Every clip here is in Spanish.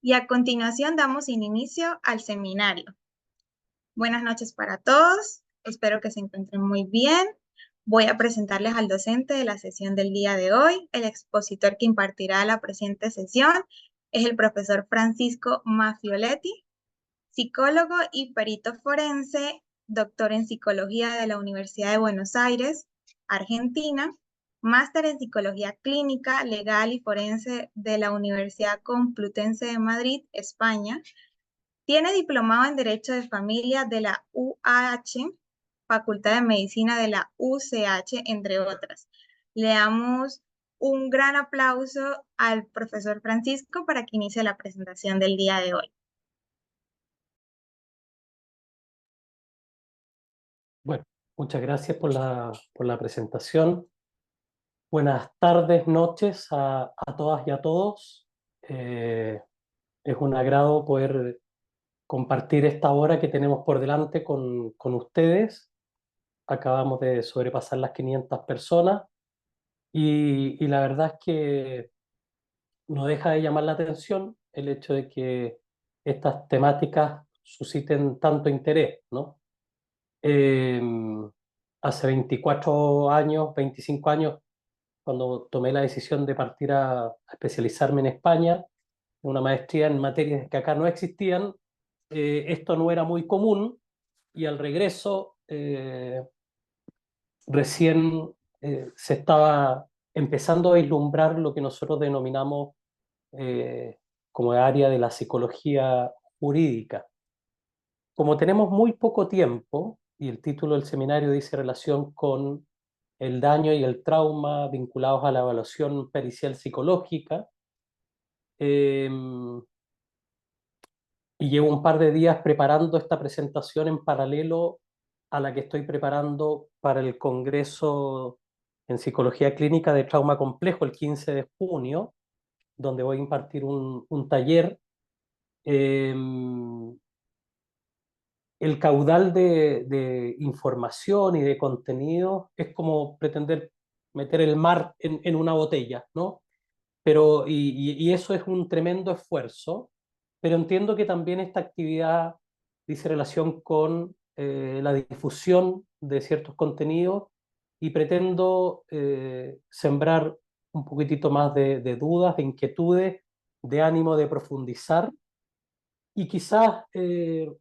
y a continuación damos inicio al seminario. Buenas noches para todos, espero que se encuentren muy bien. Voy a presentarles al docente de la sesión del día de hoy. El expositor que impartirá la presente sesión es el profesor Francisco Maffioletti, psicólogo y perito forense, doctor en psicología de la Universidad de Buenos Aires, Argentina, máster en psicología clínica, legal y forense de la Universidad Complutense de Madrid, España. Tiene diplomado en Derecho de Familia de la UAH, Facultad de Medicina de la UCH, entre otras. Le damos un gran aplauso al profesor Francisco para que inicie la presentación del día de hoy. Bueno, muchas gracias por la presentación. Buenas tardes, noches a todas y a todos. Es un agrado poder compartir esta hora que tenemos por delante con ustedes. Acabamos de sobrepasar las 500 personas y la verdad es que no deja de llamar la atención el hecho de que estas temáticas susciten tanto interés, ¿no? Eh, Hace 24 años, 25 años, cuando tomé la decisión de partir a especializarme en España, una maestría en materias que acá no existían, esto no era muy común y al regreso recién se estaba empezando a vislumbrar lo que nosotros denominamos como área de la psicología jurídica. Como tenemos muy poco tiempo, y el título del seminario dice relación con el daño y el trauma vinculados a la evaluación pericial psicológica, eh, y llevo un par de días preparando esta presentación en paralelo a la que estoy preparando para el Congreso en Psicología Clínica de Trauma Complejo el 15 de junio, donde voy a impartir un taller. Eh, el caudal de información y de contenido es como pretender meter el mar en una botella, ¿no? Pero, y eso es un tremendo esfuerzo, pero entiendo que también esta actividad dice relación con la difusión de ciertos contenidos y pretendo sembrar un poquitito más de dudas, de inquietudes, de ánimo de profundizar y quizás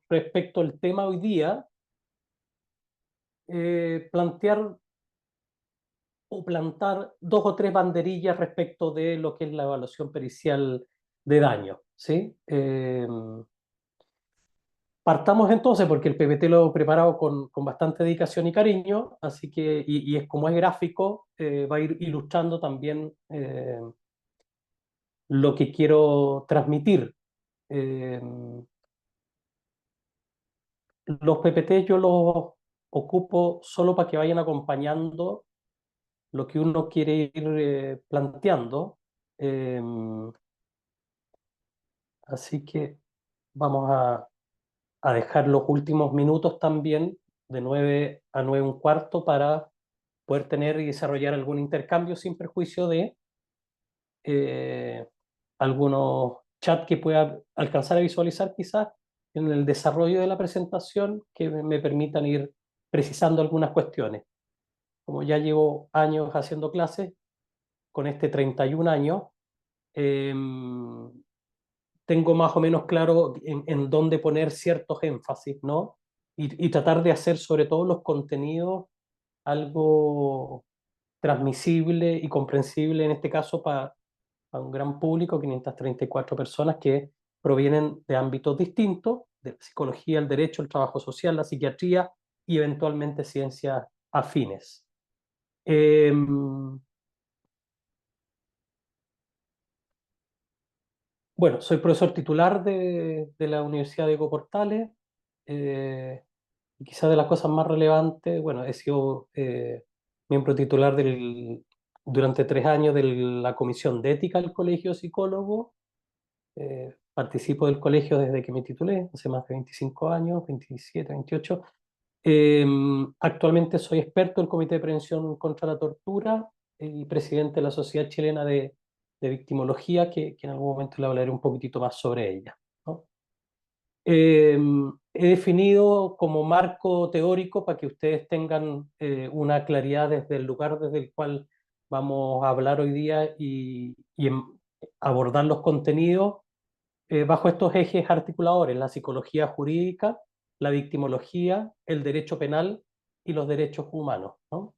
respecto al tema hoy día, plantear o plantar dos o tres banderillas respecto de lo que es la evaluación pericial de daño, ¿sí? Partamos entonces, porque el PPT lo he preparado con bastante dedicación y cariño, así que, y es como es gráfico, va a ir ilustrando también lo que quiero transmitir. Eh, los PPT yo los ocupo solo para que vayan acompañando lo que uno quiere ir planteando. Eh, Así que vamos a dejar los últimos minutos también de 9 a 9 un cuarto para poder tener y desarrollar algún intercambio sin perjuicio de eh, algunos chats que pueda alcanzar a visualizar quizás en el desarrollo de la presentación que me permitan ir precisando algunas cuestiones. Como ya llevo años haciendo clases, con este 31 años, eh, tengo más o menos claro en dónde poner ciertos énfasis, ¿no? Y tratar de hacer sobre todo los contenidos algo transmisible y comprensible, en este caso para un gran público, 534 personas que provienen de ámbitos distintos, de la psicología, el derecho, el trabajo social, la psiquiatría y eventualmente ciencias afines. Bueno, soy profesor titular de la Universidad de Diego Portales. Y quizás de las cosas más relevantes, bueno, he sido miembro titular durante 3 años de la Comisión de Ética del Colegio de Psicólogos. Participo del colegio desde que me titulé, hace más de 25 años, 27, 28. Actualmente soy experto en Comité de Prevención contra la Tortura y presidente de la Sociedad Chilena de de victimología, que en algún momento le hablaré un poquitito más sobre ella, ¿no? He definido como marco teórico para que ustedes tengan una claridad desde el lugar desde el cual vamos a hablar hoy día y abordar los contenidos bajo estos ejes articuladores: la psicología jurídica, la victimología, el derecho penal y los derechos humanos, ¿no?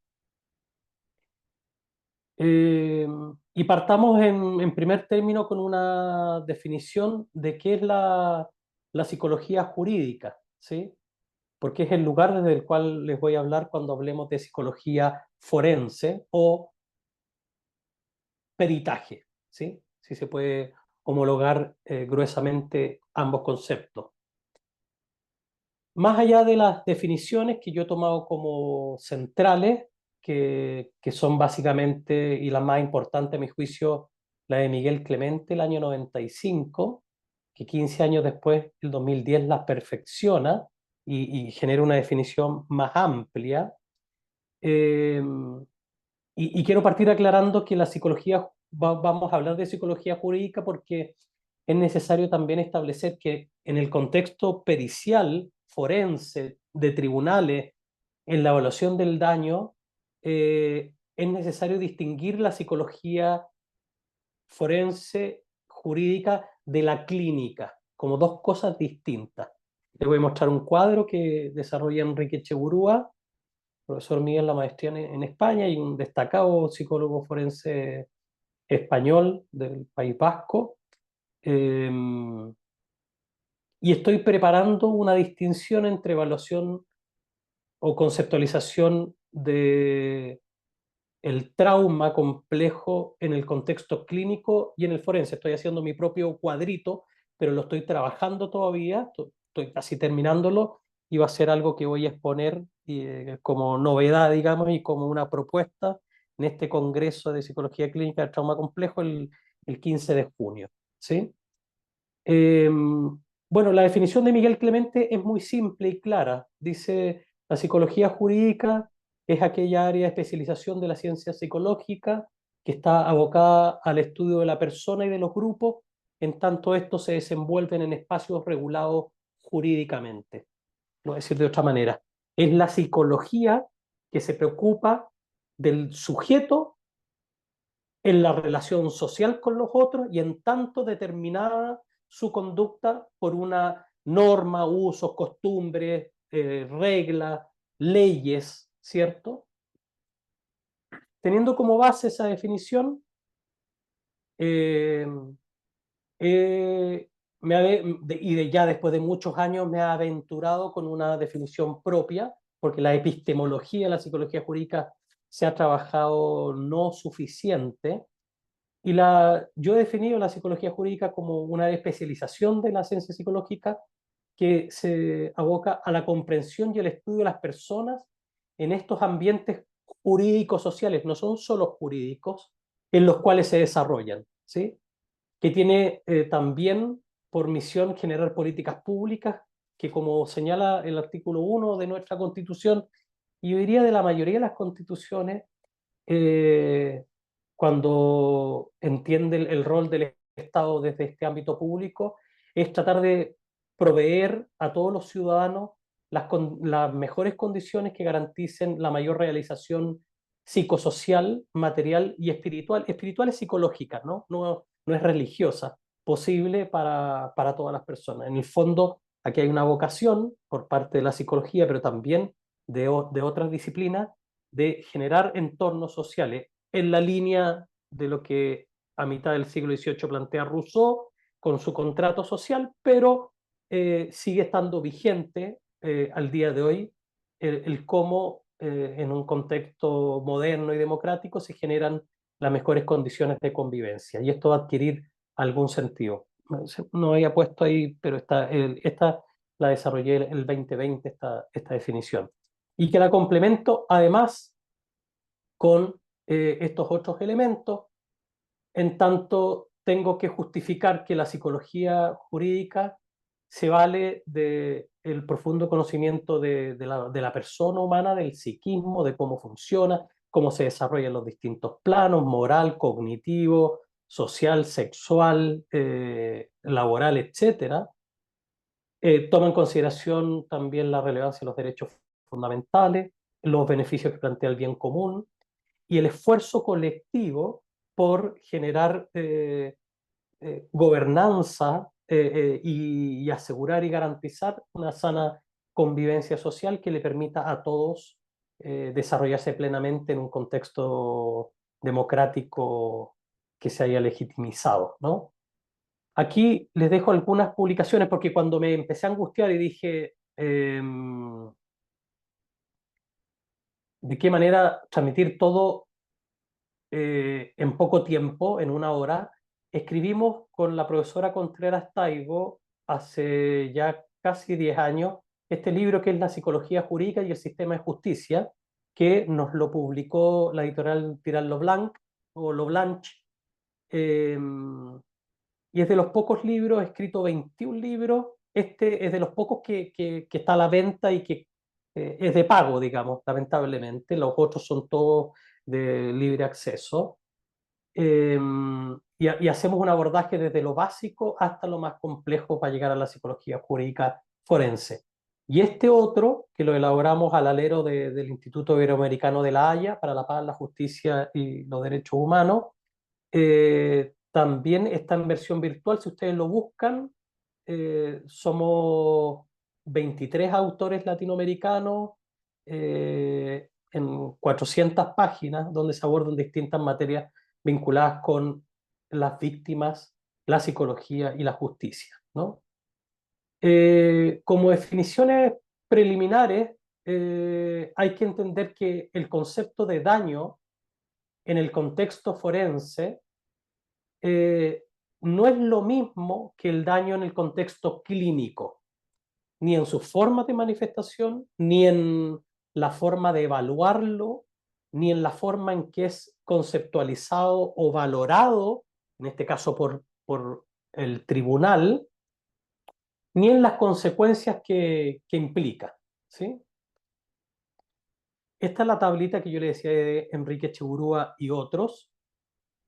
Y partamos en primer término con una definición de qué es la psicología jurídica, ¿sí? Porque es el lugar desde el cual les voy a hablar cuando hablemos de psicología forense o peritaje, ¿sí? Si se puede homologar gruesamente ambos conceptos. Más allá de las definiciones que yo he tomado como centrales, que son básicamente, y las más importantes a mi juicio, la de Miguel Clemente el año 95, que 15 años después, el 2010, las perfecciona y genera una definición más amplia. Eh, y quiero partir aclarando que la psicología, vamos a hablar de psicología jurídica porque es necesario también establecer que en el contexto pericial, forense, de tribunales, en la evaluación del daño, es necesario distinguir la psicología forense jurídica de la clínica, como dos cosas distintas. Les voy a mostrar un cuadro que desarrolla Enrique Echeburúa, profesor mío en la maestría en España y un destacado psicólogo forense español del País Vasco. Eh, y estoy preparando una distinción entre evaluación o conceptualización de el trauma complejo en el contexto clínico y en el forense. Estoy haciendo mi propio cuadrito, pero lo estoy trabajando todavía, estoy casi terminándolo y va a ser algo que voy a exponer como novedad, digamos, y como una propuesta en este Congreso de Psicología Clínica del Trauma Complejo el 15 de junio. ¿Sí? Eh, bueno, la definición de Miguel Clemente es muy simple y clara. Dice, la psicología jurídica es aquella área de especialización de la ciencia psicológica que está abocada al estudio de la persona y de los grupos, en tanto estos se desenvuelven en espacios regulados jurídicamente. Lo voy a decir de otra manera. Es la psicología que se preocupa del sujeto en la relación social con los otros y en tanto determinada su conducta por una norma, usos, costumbres, reglas, leyes, ¿cierto? Teniendo como base esa definición, eh, ya después de muchos años me ha aventurado con una definición propia, porque la epistemología, la psicología jurídica se ha trabajado no suficiente. Yo he definido la psicología jurídica como una especialización de la ciencia psicológica que se aboca a la comprensión y el estudio de las personas en estos ambientes jurídicos sociales, no son solo jurídicos, en los cuales se desarrollan, ¿sí? Que tiene también por misión generar políticas públicas que, como señala el artículo 1 de nuestra Constitución, y yo diría de la mayoría de las constituciones, eh, cuando entiende el rol del Estado desde este ámbito público, es tratar de proveer a todos los ciudadanos las mejores condiciones que garanticen la mayor realización psicosocial, material y espiritual. Espiritual es psicológica, ¿no? No es religiosa, posible para todas las personas. En el fondo, aquí hay una vocación por parte de la psicología, pero también de otras disciplinas, de generar entornos sociales en la línea de lo que a mitad del siglo XVIII plantea Rousseau con su contrato social, pero sigue estando vigente al día de hoy el cómo en un contexto moderno y democrático se generan las mejores condiciones de convivencia. Y esto va a adquirir algún sentido. No había puesto ahí, pero esta la desarrollé el 2020, esta definición. Y que la complemento además con estos otros elementos, en tanto tengo que justificar que la psicología jurídica se vale del profundo conocimiento de la persona humana, del psiquismo, de cómo funciona, cómo se desarrollan los distintos planos, moral, cognitivo, social, sexual, laboral, etcétera, toma en consideración también la relevancia de los derechos fundamentales, los beneficios que plantea el bien común y el esfuerzo colectivo por generar gobernanza y asegurar y garantizar una sana convivencia social que le permita a todos desarrollarse plenamente en un contexto democrático que se haya legitimizado, ¿no? Aquí les dejo algunas publicaciones porque cuando me empecé a angustiar y dije de qué manera transmitir todo en poco tiempo, en una hora, escribimos con la profesora Contreras Taibo hace ya casi 10 años este libro que es La psicología jurídica y el sistema de justicia, que nos lo publicó la editorial Tirán Leblanc o Leblanc, eh, y es de los pocos libros, he escrito 21 libros, este es de los pocos que está a la venta y que es de pago, digamos, lamentablemente, los otros son todos de libre acceso. Eh, y hacemos un abordaje desde lo básico hasta lo más complejo para llegar a la psicología jurídica forense. Y este otro, que lo elaboramos al alero del Instituto Iberoamericano de La Haya para la Paz, la Justicia y los Derechos Humanos, también está en versión virtual. Si ustedes lo buscan, somos 23 autores latinoamericanos en 400 páginas donde se abordan distintas materias vinculadas con las víctimas, la psicología y la justicia, ¿no? Como definiciones preliminares, hay que entender que el concepto de daño en el contexto forense eh, no es lo mismo que el daño en el contexto clínico, ni en su forma de manifestación, ni en la forma de evaluarlo, ni en la forma en que es conceptualizado o valorado, en este caso por el tribunal, ni en las consecuencias que implica, ¿sí? Esta es la tablita que yo le decía de Enrique Echeburúa y otros,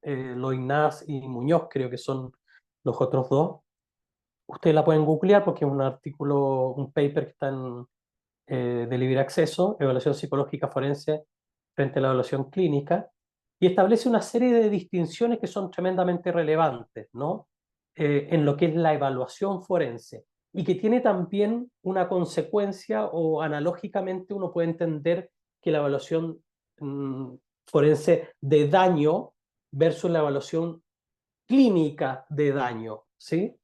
Loinaz y Muñoz creo que son los otros dos. Ustedes la pueden googlear porque es un artículo, un paper que está de libre acceso, evaluación psicológica forense frente a la evaluación clínica, y establece una serie de distinciones que son tremendamente relevantes, ¿no? En lo que es la evaluación forense, y que tiene también una consecuencia o analógicamente uno puede entender que la evaluación mm, forense de daño versus la evaluación clínica de daño, ¿sí?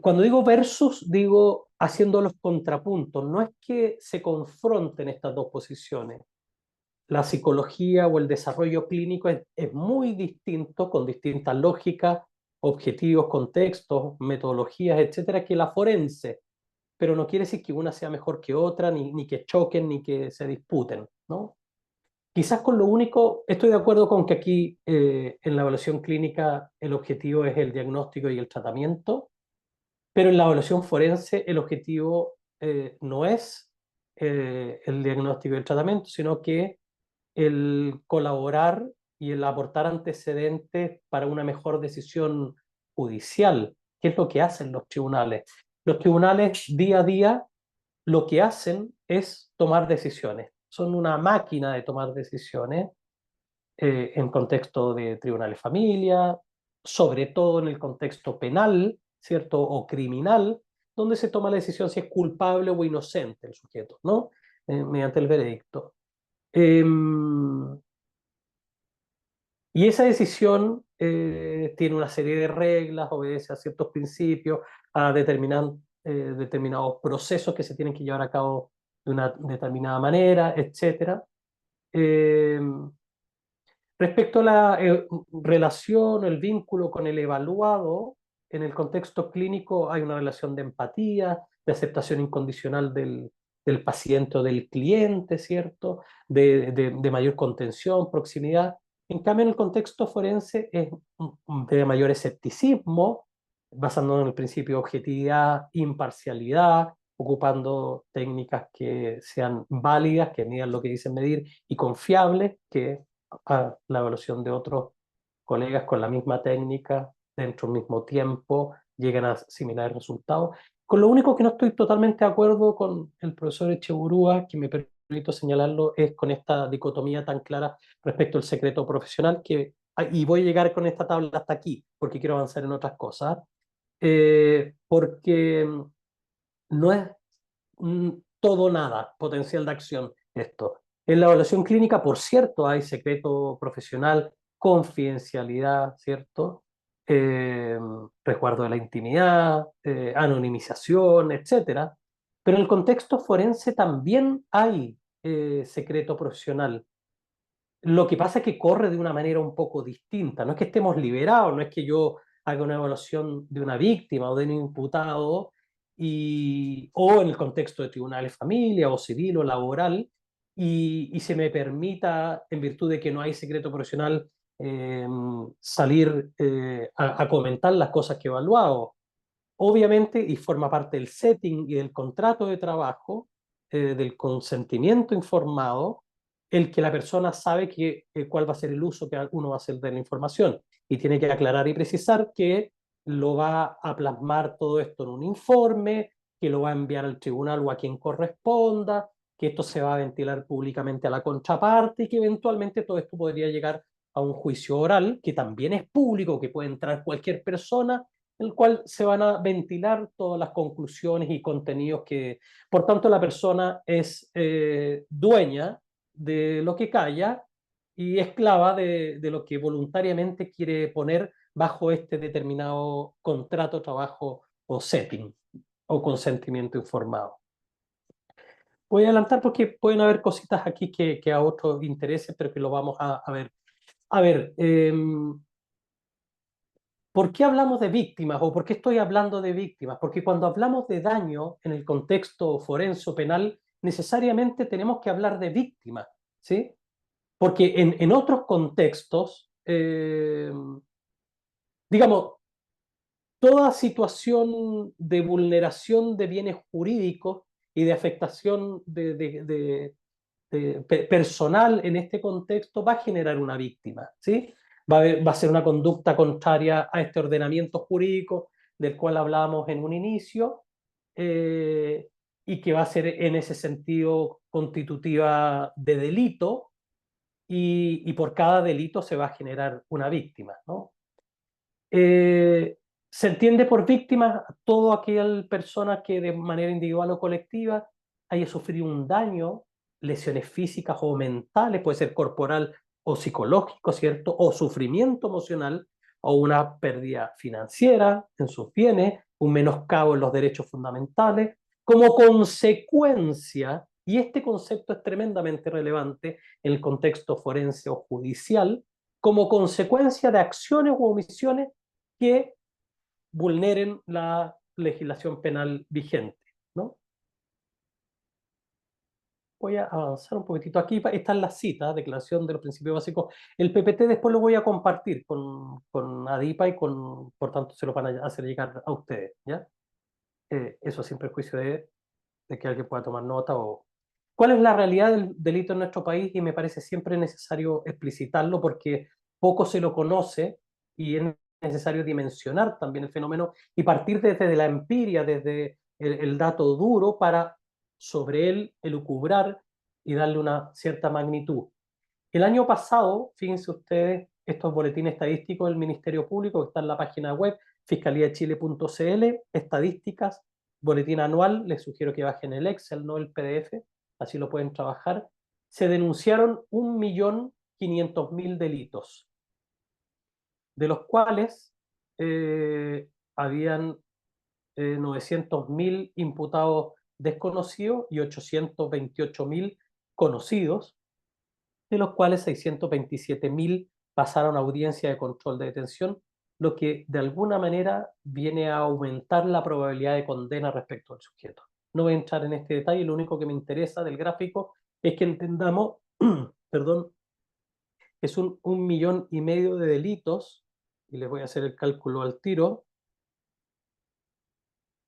Cuando digo versus, digo haciendo los contrapuntos. No es que se confronten estas dos posiciones. La psicología o el desarrollo clínico es muy distinto, con distintas lógicas, objetivos, contextos, metodologías, etcétera, que la forense. Pero no quiere decir que una sea mejor que otra, ni que choquen, ni que se disputen, ¿no? Quizás con lo único, estoy de acuerdo con que aquí en la evaluación clínica el objetivo es el diagnóstico y el tratamiento, pero en la evaluación forense el objetivo no es el diagnóstico y el tratamiento, sino que el colaborar y el aportar antecedentes para una mejor decisión judicial, que es lo que hacen los tribunales. Los tribunales día a día lo que hacen es tomar decisiones. Son una máquina de tomar decisiones en contexto de tribunales familia, sobre todo en el contexto penal, ¿cierto? O criminal, donde se toma la decisión si es culpable o inocente el sujeto, ¿no? Mediante el veredicto. Eh, y esa decisión tiene una serie de reglas, obedece a ciertos principios, a determinados procesos que se tienen que llevar a cabo de una determinada manera, etcétera. Eh, Respecto a la relación, el vínculo con el evaluado, en el contexto clínico hay una relación de empatía, de aceptación incondicional del paciente o del cliente, ¿cierto? De mayor contención, proximidad. En cambio, en el contexto forense es de mayor escepticismo, basándonos en el principio de objetividad, imparcialidad, ocupando técnicas que sean válidas, que midan lo que dicen medir, y confiables, que a la evaluación de otros colegas con la misma técnica, dentro del mismo tiempo, llegan a similares resultados. Con lo único que no estoy totalmente de acuerdo con el profesor Echeburúa, que me permito señalarlo, es con esta dicotomía tan clara respecto al secreto profesional, y voy a llegar con esta tabla hasta aquí, porque quiero avanzar en otras cosas, porque no es todo nada potencial de acción esto. En la evaluación clínica, por cierto, hay secreto profesional, confidencialidad, ¿cierto? Eh, Resguardo de la intimidad, anonimización, etcétera. Pero en el contexto forense también hay secreto profesional. Lo que pasa es que corre de una manera un poco distinta. No es que estemos liberados, no es que yo haga una evaluación de una víctima o de un imputado, o en el contexto de tribunales de familia o civil o laboral, y se me permita, en virtud de que no hay secreto profesional, salir a comentar las cosas que he evaluado. Obviamente, y forma parte del setting y del contrato de trabajo, del consentimiento informado, el que la persona sabe cuál va a ser el uso que uno va a hacer de la información y tiene que aclarar y precisar que lo va a plasmar todo esto en un informe, que lo va a enviar al tribunal o a quien corresponda, que esto se va a ventilar públicamente a la contraparte y que eventualmente todo esto podría llegar a un juicio oral, que también es público, que puede entrar cualquier persona, en el cual se van a ventilar todas las conclusiones y contenidos que, por tanto, la persona es dueña de lo que calla y esclava de lo que voluntariamente quiere poner bajo este determinado contrato, trabajo o setting o consentimiento informado. Voy a adelantar porque pueden haber cositas aquí que a otros interesen, pero que lo vamos a ver. A ver, ¿por qué hablamos de víctimas o por qué estoy hablando de víctimas? Porque cuando hablamos de daño en el contexto forense o penal, necesariamente tenemos que hablar de víctimas, ¿sí? Porque en otros contextos, digamos, toda situación de vulneración de bienes jurídicos y de afectación personal en este contexto va a generar una víctima, ¿sí? Va a ser una conducta contraria a este ordenamiento jurídico del cual hablábamos en un inicio, eh, y que va a ser en ese sentido constitutiva de delito, y por cada delito se va a generar una víctima, ¿no? Se entiende por víctima toda aquella persona que de manera individual o colectiva haya sufrido un daño, lesiones físicas o mentales, puede ser corporal o psicológico, ¿cierto? O sufrimiento emocional, o una pérdida financiera en sus bienes, un menoscabo en los derechos fundamentales, como consecuencia, y este concepto es tremendamente relevante en el contexto forense o judicial, como consecuencia de acciones u omisiones que vulneren la legislación penal vigente, ¿no? Voy a avanzar un poquitito. Aquí están las citas, Declaración de los Principios Básicos. El PPT después lo voy a compartir con ADIPA y por tanto se lo van a hacer llegar a ustedes, ¿ya? Eso sin perjuicio de que alguien pueda tomar nota. ¿Cuál es la realidad del delito en nuestro país? Y me parece siempre necesario explicitarlo porque poco se lo conoce y es necesario dimensionar también el fenómeno y partir desde la empiria, desde el dato duro para sobre él elucubrar y darle una cierta magnitud. El año pasado, fíjense ustedes, estos boletines estadísticos del Ministerio Público que está en la página web fiscaliachile.cl, estadísticas, boletín anual, les sugiero que bajen el Excel, no el PDF, así lo pueden trabajar. Se denunciaron 1.500.000 delitos, de los cuales habían 900.000 imputados desconocidos y 828.000 conocidos, de los cuales 627.000 pasaron a audiencia de control de detención, lo que de alguna manera viene a aumentar la probabilidad de condena respecto al sujeto. No voy a entrar en este detalle, lo único que me interesa del gráfico es que entendamos, perdón, es 1,5 millones de delitos, y les voy a hacer el cálculo al tiro,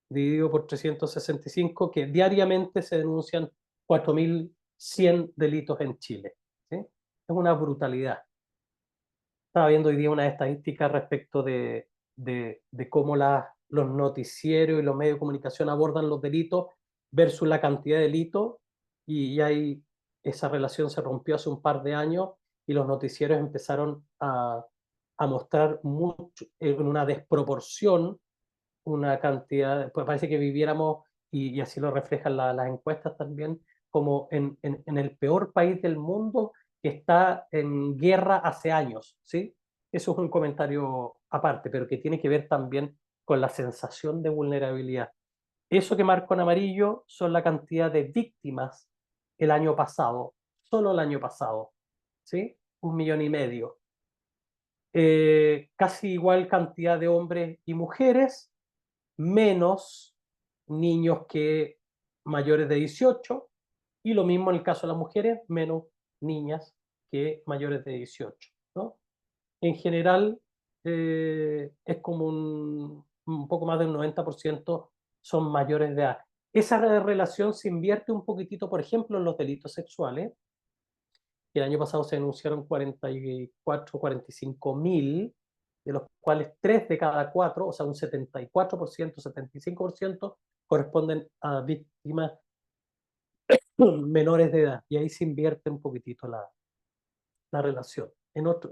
dividido por 365, que diariamente se denuncian 4.100 delitos en Chile, ¿sí? Es una brutalidad. Estaba viendo hoy día unas estadísticas respecto de cómo los noticieros y los medios de comunicación abordan los delitos versus la cantidad de delitos, y esa relación se rompió hace un par de años y los noticieros empezaron a mostrar mucho, en una desproporción, una cantidad, pues parece que viviéramos, y así lo reflejan las encuestas también, como en el peor país del mundo que está en guerra hace años, ¿sí? Eso es un comentario aparte, pero que tiene que ver también con la sensación de vulnerabilidad. Eso que marco en amarillo son la cantidad de víctimas el año pasado, solo el año pasado, ¿sí? 1,5 millones. Casi igual cantidad de hombres y mujeres, menos niños que mayores de 18, y lo mismo en el caso de las mujeres, menos niñas que mayores de 18, ¿no? En general, es como un poco más del 90% son mayores de edad. Esa relación se invierte un poquitito, por ejemplo, en los delitos sexuales. El año pasado se denunciaron 44, 45 mil, de los cuales 3 de cada 4, o sea, un 74%, 75%, corresponden a víctimas menores de edad. Y ahí se invierte un poquitito la relación,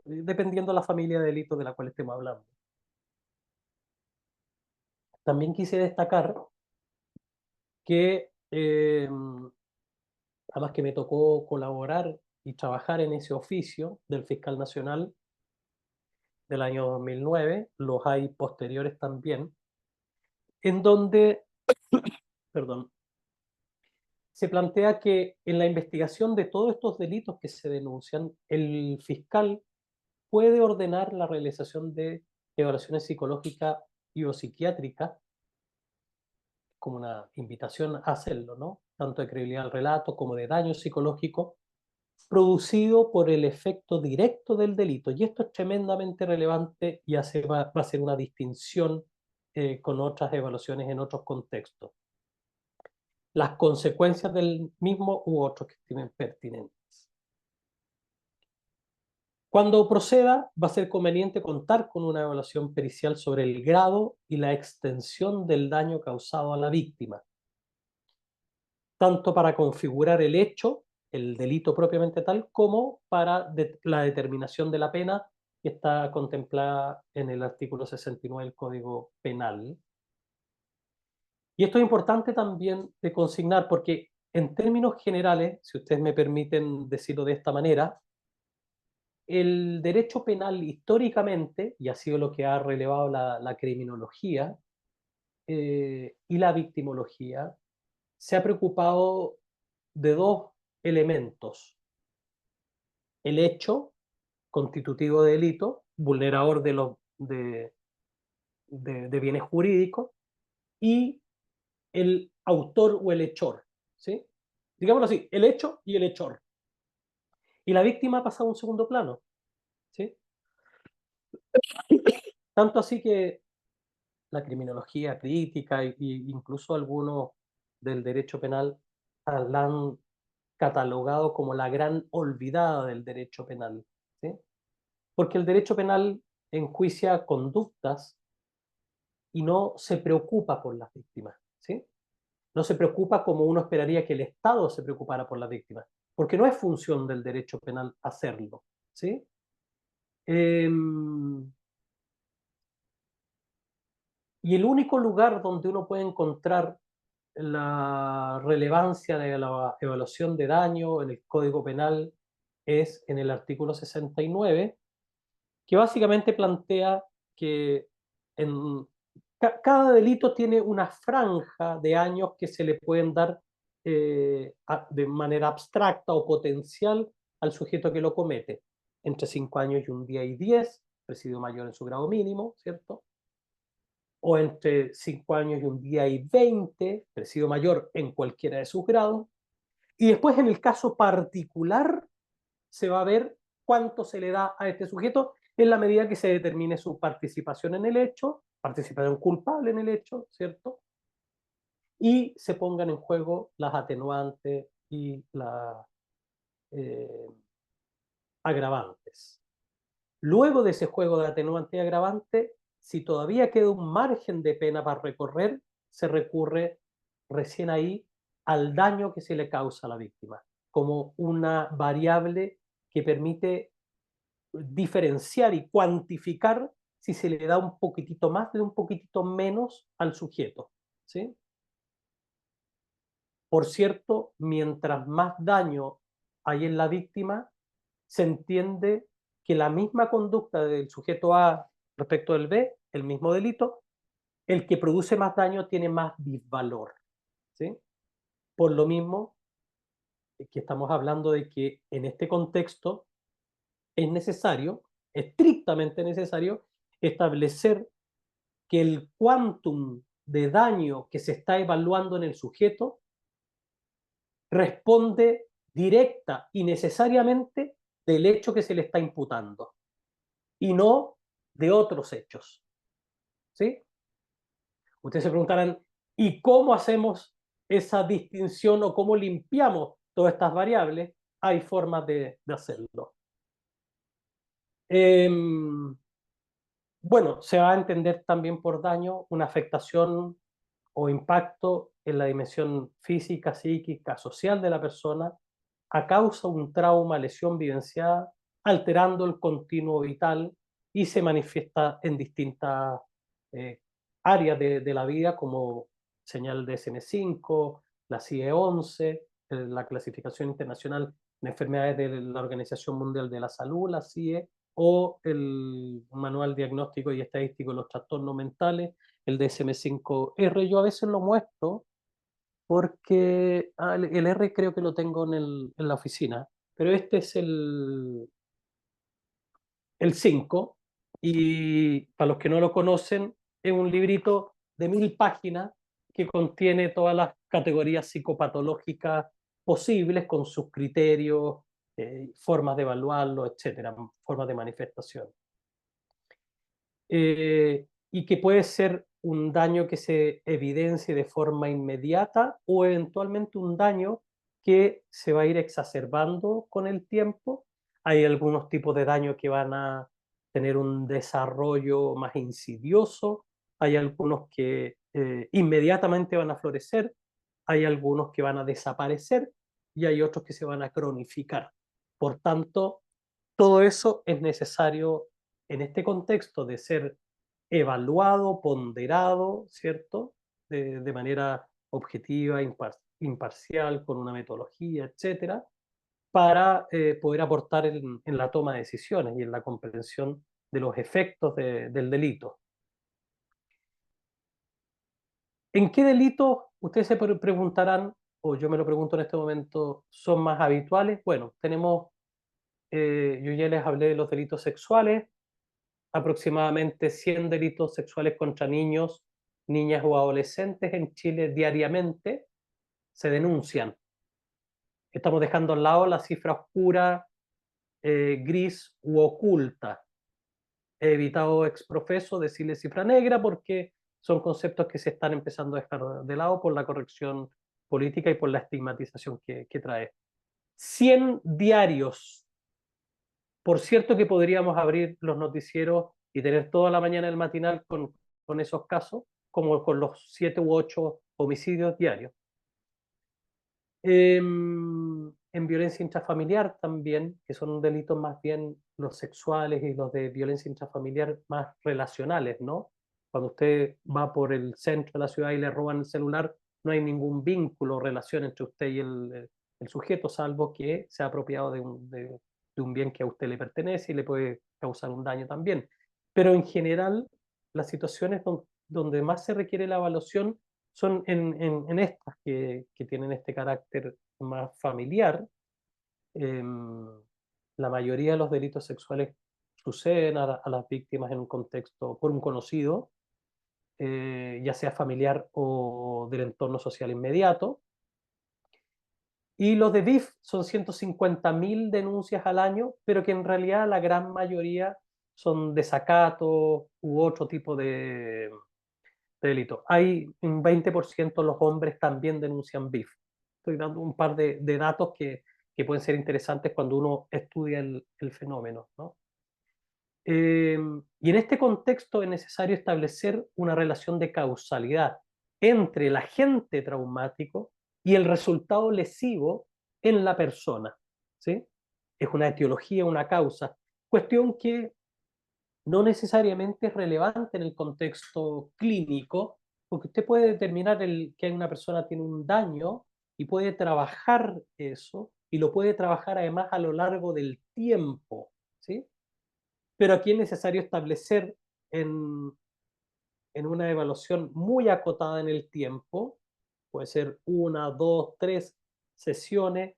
dependiendo de la familia de delitos de la cual estemos hablando. También quise destacar que, además que me tocó colaborar y trabajar en ese oficio del fiscal nacional del año 2009, los hay posteriores también, en donde, perdón, se plantea que en la investigación de todos estos delitos que se denuncian, el fiscal puede ordenar la realización de evaluaciones psicológicas y o psiquiátricas, como una invitación a hacerlo, ¿no? Tanto de credibilidad al relato como de daño psicológico producido por el efecto directo del delito. Y esto es tremendamente relevante y va a ser una distinción con otras evaluaciones en otros contextos. Las consecuencias del mismo u otros que estimen pertinentes. Cuando proceda, va a ser conveniente contar con una evaluación pericial sobre el grado y la extensión del daño causado a la víctima, tanto para configurar el hecho, el delito propiamente tal, como para la determinación de la pena, que está contemplada en el artículo 69 del Código Penal. Y esto es importante también de consignar porque, en términos generales, si ustedes me permiten decirlo de esta manera, el derecho penal históricamente, y ha sido lo que ha relevado la criminología y la victimología, se ha preocupado de dos elementos: el hecho constitutivo de delito, vulnerador de bienes jurídicos, y el autor o el hechor, ¿sí? Digámoslo así, el hecho y el hechor. Y la víctima ha pasado a un segundo plano, ¿sí? Tanto así que la criminología crítica e incluso algunos del derecho penal la han catalogado como la gran olvidada del derecho penal, ¿sí? Porque el derecho penal enjuicia conductas y no se preocupa por las víctimas, ¿sí? No se preocupa como uno esperaría que el Estado se preocupara por las víctimas, porque no es función del derecho penal hacerlo, ¿sí? Y el único lugar donde uno puede encontrar la relevancia de la evaluación de daño en el Código Penal es en el artículo 69, que básicamente plantea que en cada delito tiene una franja de años que se le pueden dar de manera abstracta o potencial al sujeto que lo comete, entre 5 años y 1 día y 10, presidio mayor en su grado mínimo, ¿cierto? O entre 5 años y 1 día y 20, presidio mayor en cualquiera de sus grados. Y después, en el caso particular, se va a ver cuánto se le da a este sujeto en la medida que se determine su participación en el hecho, participación culpable en el hecho, ¿cierto? Y se pongan en juego las atenuantes y las agravantes. Luego de ese juego de atenuante y agravante, si todavía queda un margen de pena para recorrer, se recurre recién ahí al daño que se le causa a la víctima, como una variable que permite diferenciar y cuantificar si se le da un poquitito más de un poquitito menos al sujeto, ¿sí? Por cierto, mientras más daño hay en la víctima, se entiende que la misma conducta del sujeto A respecto del B, el mismo delito, el que produce más daño tiene más disvalor, ¿sí? Por lo mismo que estamos hablando de que en este contexto es necesario, estrictamente necesario, establecer que el quantum de daño que se está evaluando en el sujeto responde directa y necesariamente del hecho que se le está imputando y no de otros hechos, ¿sí? Ustedes se preguntarán, ¿y cómo hacemos esa distinción o cómo limpiamos todas estas variables? Hay formas de hacerlo. Bueno, se va a entender también por daño una afectación o impacto en la dimensión física, psíquica, social de la persona a causa de un trauma, lesión vivenciada, alterando el continuo vital y se manifiesta en distintas eh, áreas de la vida como señal de DSM-5, la CIE-11, la clasificación internacional de enfermedades de la Organización Mundial de la Salud, la CIE, o el Manual Diagnóstico y Estadístico de los Trastornos Mentales, el DSM-5R. Yo a veces lo muestro porque el R creo que lo tengo en la oficina, pero este es el 5 y para los que no lo conocen, es un librito de 1000 páginas que contiene todas las categorías psicopatológicas posibles con sus criterios, formas de evaluarlo, etcétera, formas de manifestación. Y que puede ser un daño que se evidencie de forma inmediata o eventualmente un daño que se va a ir exacerbando con el tiempo. Hay algunos tipos de daño que van a tener un desarrollo más insidioso, hay algunos que inmediatamente van a florecer, hay algunos que van a desaparecer y hay otros que se van a cronificar. Por tanto, todo eso es necesario en este contexto de ser evaluado, ponderado, ¿cierto? De manera objetiva, imparcial, con una metodología, etcétera, para poder aportar en la toma de decisiones y en la comprensión de los efectos del delito. ¿En qué delitos, ustedes se preguntarán, o yo me lo pregunto en este momento, son más habituales? Bueno, tenemos, yo ya les hablé de los delitos sexuales, aproximadamente 100 delitos sexuales contra niños, niñas o adolescentes en Chile diariamente se denuncian. Estamos dejando al lado la cifra oscura, gris u oculta. He evitado exprofeso decirle cifra negra porque son conceptos que se están empezando a dejar de lado por la corrección política y por la estigmatización que trae. 100 diarios. Por cierto que podríamos abrir los noticieros y tener toda la mañana el matinal con esos casos, como con los 7 u 8 homicidios diarios. En violencia intrafamiliar también, que son delitos más bien los sexuales y los de violencia intrafamiliar más relacionales, ¿no? Cuando usted va por el centro de la ciudad y le roban el celular, no hay ningún vínculo o relación entre usted y el sujeto, salvo que se ha apropiado de un bien que a usted le pertenece y le puede causar un daño también. Pero en general, las situaciones donde más se requiere la evaluación son en estas que tienen este carácter más familiar. La mayoría de los delitos sexuales suceden a las víctimas en un contexto por un conocido, ya sea familiar o del entorno social inmediato. Y los de BIF son 150.000 denuncias al año, pero que en realidad la gran mayoría son desacatos u otro tipo de delito. Hay un 20% los hombres también denuncian BIF. Estoy dando un par de datos que pueden ser interesantes cuando uno estudia el fenómeno, ¿no? Y en este contexto es necesario establecer una relación de causalidad entre el agente traumático y el resultado lesivo en la persona, ¿sí? Es una etiología, una causa, cuestión que no necesariamente es relevante en el contexto clínico, porque usted puede determinar que una persona tiene un daño y puede trabajar eso, y lo puede trabajar además a lo largo del tiempo, ¿sí? Pero aquí es necesario establecer en, en una evaluación muy acotada en el tiempo, puede ser una, dos, tres sesiones,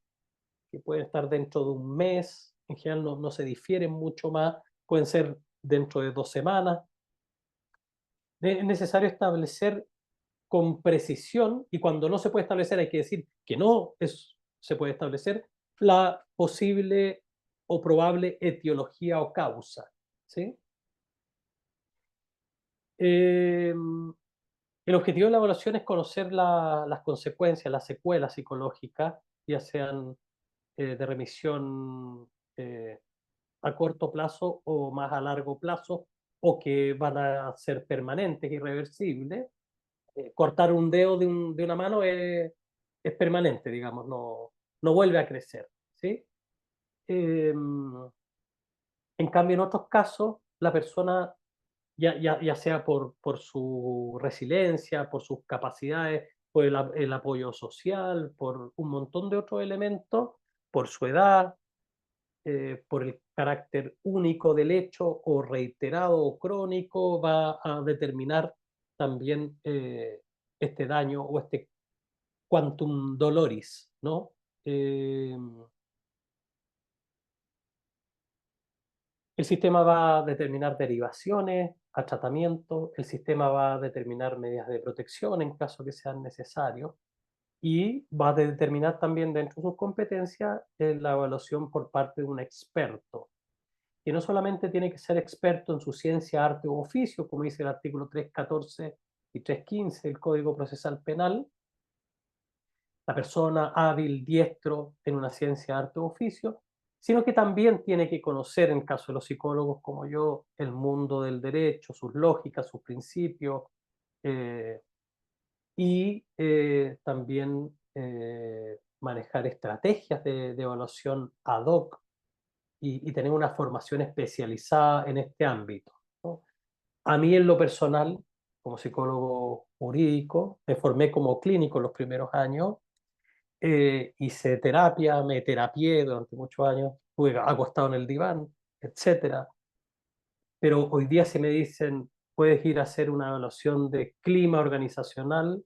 que pueden estar dentro de un mes, en general no se difieren mucho más, pueden ser dentro de 2 semanas. Es necesario establecer con precisión, y cuando no se puede establecer hay que decir que no se puede establecer, la posible o probable etiología o causa, ¿sí? El objetivo de la evaluación es conocer las consecuencias, las secuelas psicológicas, ya sean de remisión a corto plazo o más a largo plazo, o que van a ser permanentes, irreversibles. Cortar un dedo de una mano es permanente, digamos, no vuelve a crecer, ¿sí? Eh, en cambio, en otros casos, la persona, ya sea por su resiliencia, por sus capacidades, por el apoyo social, por un montón de otros elementos, por su edad, por el carácter único del hecho o reiterado o crónico, va a determinar también este daño o este quantum doloris, ¿no? Eh, el sistema va a determinar derivaciones a tratamiento, el sistema va a determinar medidas de protección en caso que sean necesarios, y va a determinar también dentro de sus competencias la evaluación por parte de un experto, que no solamente tiene que ser experto en su ciencia, arte o oficio, como dice el artículo 314 y 315 del Código Procesal Penal, la persona hábil, diestro en una ciencia, arte o oficio, sino que también tiene que conocer, en el caso de los psicólogos como yo, el mundo del derecho, sus lógicas, sus principios, eh, y también manejar estrategias de evaluación ad hoc y tener una formación especializada en este ámbito, ¿no? A mí en lo personal, como psicólogo jurídico, me formé como clínico en los primeros años, hice terapia, me terapié durante muchos años, estuve acostado en el diván, etcétera. Pero hoy día si me dicen, puedes ir a hacer una evaluación de clima organizacional,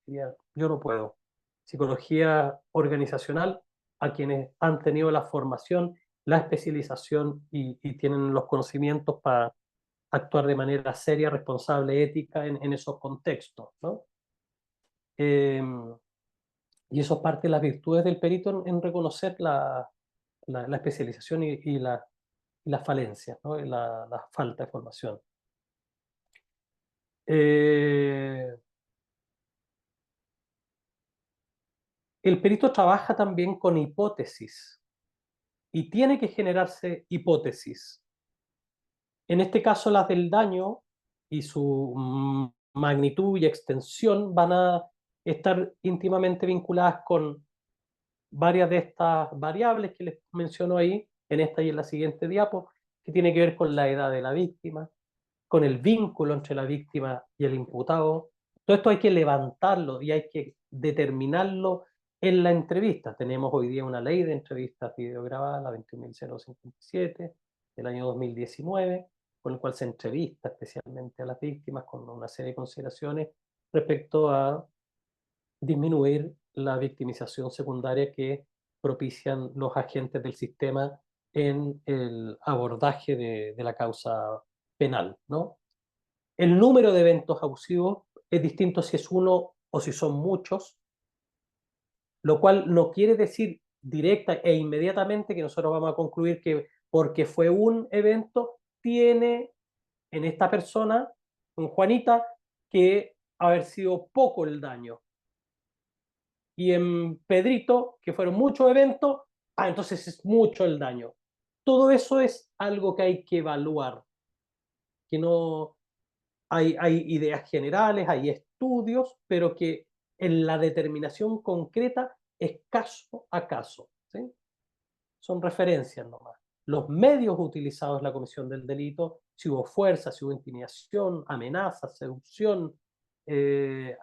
yo no puedo. Psicología organizacional, a quienes han tenido la formación, la especialización y tienen los conocimientos para actuar de manera seria, responsable, ética en esos contextos, ¿no? Eh, y eso es parte de las virtudes del perito en reconocer la especialización y las falencias, ¿no? Y la falta de formación. Eh, el perito trabaja también con hipótesis y tiene que generarse hipótesis. En este caso, las del daño y su magnitud y extensión van a estar íntimamente vinculadas con varias de estas variables que les menciono ahí, en esta y en la siguiente diapo, que tiene que ver con la edad de la víctima, con el vínculo entre la víctima y el imputado. Todo esto hay que levantarlo y hay que determinarlo en la entrevista. Tenemos hoy día una ley de entrevistas videograbadas, la 21.057 del año 2019, con el cual se entrevista especialmente a las víctimas con una serie de consideraciones respecto a disminuir la victimización secundaria que propician los agentes del sistema en el abordaje de la causa penal, ¿no? El número de eventos abusivos es distinto si es uno o si son muchos, lo cual no quiere decir directa e inmediatamente que nosotros vamos a concluir que porque fue un evento, tiene en esta persona, en Juanita, que haber sido poco el daño. Y en Pedrito, que fueron muchos eventos, entonces es mucho el daño. todo eso es algo que hay que evaluar, que no hay ideas generales, hay estudios, pero que en la determinación concreta es caso a caso, ¿sí? Son referencias nomás. Los medios utilizados en la comisión del delito, si hubo fuerza, si hubo intimidación, amenaza, seducción,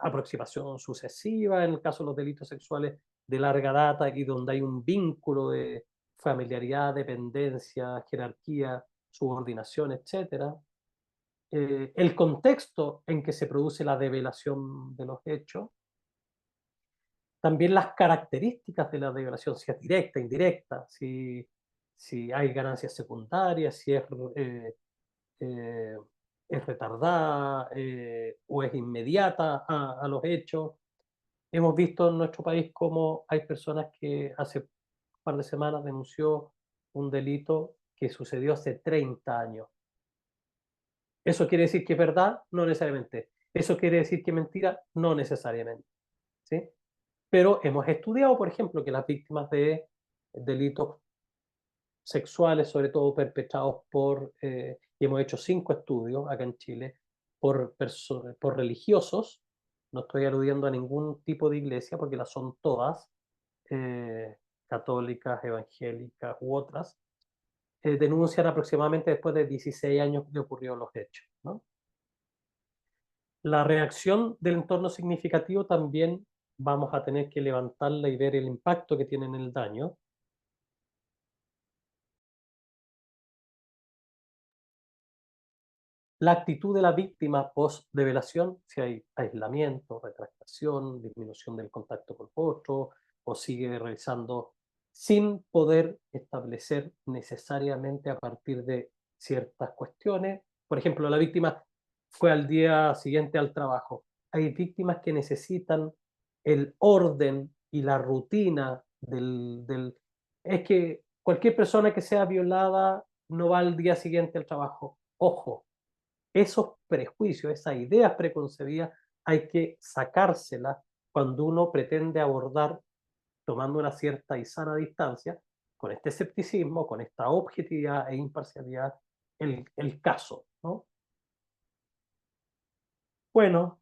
aproximación sucesiva, en el caso de los delitos sexuales de larga data y donde hay un vínculo de familiaridad, dependencia, jerarquía, subordinación, etcétera. El contexto en que se produce la develación de los hechos, también las características de la develación, si es directa, indirecta, si hay ganancias secundarias, si eh, es retardada o es inmediata a los hechos. Hemos visto en nuestro país cómo hay personas que hace un par de semanas denunció un delito que sucedió hace 30 años. ¿Eso quiere decir que es verdad? No necesariamente. ¿Eso quiere decir que es mentira? No necesariamente. ¿Sí? Pero hemos estudiado, por ejemplo, que las víctimas de delitos sexuales, sobre todo perpetrados y hemos hecho 5 estudios acá en Chile, por religiosos, no estoy aludiendo a ningún tipo de iglesia, porque las son todas, católicas, evangélicas u otras, denuncian aproximadamente después de 16 años que ocurrieron los hechos, ¿no? La reacción del entorno significativo también vamos a tener que levantarla y ver el impacto que tiene en el daño. La actitud de la víctima post-develación, si hay aislamiento, retractación, disminución del contacto con otro, o sigue realizando sin poder establecer necesariamente a partir de ciertas cuestiones. Por ejemplo, la víctima fue al día siguiente al trabajo. Hay víctimas que necesitan el orden y la rutina Es que cualquier persona que sea violada no va al día siguiente al trabajo. Ojo, esos prejuicios, esas ideas preconcebidas, hay que sacárselas cuando uno pretende abordar, tomando una cierta y sana distancia, con este escepticismo, con esta objetividad e imparcialidad, el caso, ¿no? Bueno,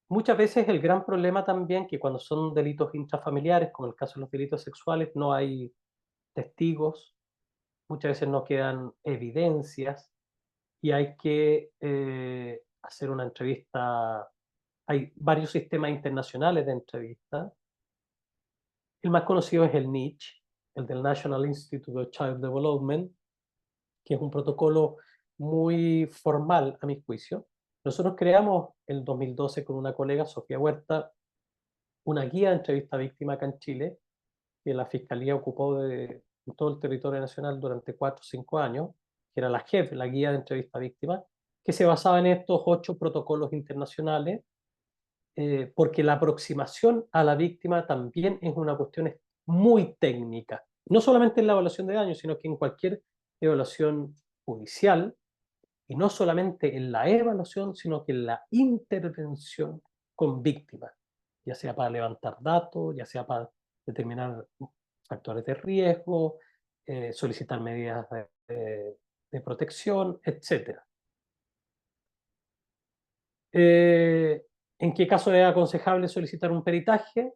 muchas veces el gran problema también que cuando son delitos intrafamiliares, como el caso de los delitos sexuales, no hay testigos, muchas veces no quedan evidencias, y hay que hacer una entrevista. Hay varios sistemas internacionales de entrevista. El más conocido es el NICH, el del National Institute of Child Development, que es un protocolo muy formal a mi juicio. Nosotros creamos en 2012 con una colega, Sofía Huerta, una guía de entrevista víctima acá en Chile, que la Fiscalía ocupó de todo el territorio nacional durante 4 o 5 años, que era la GEF, la Guía de Entrevista Víctima, que se basaba en estos 8 protocolos internacionales, porque la aproximación a la víctima también es una cuestión muy técnica, no solamente en la evaluación de daños, sino que en cualquier evaluación judicial, y no solamente en la evaluación, sino que en la intervención con víctimas, ya sea para levantar datos, ya sea para determinar factores de riesgo, solicitar medidas de protección, etcétera. ¿En qué caso es aconsejable solicitar un peritaje?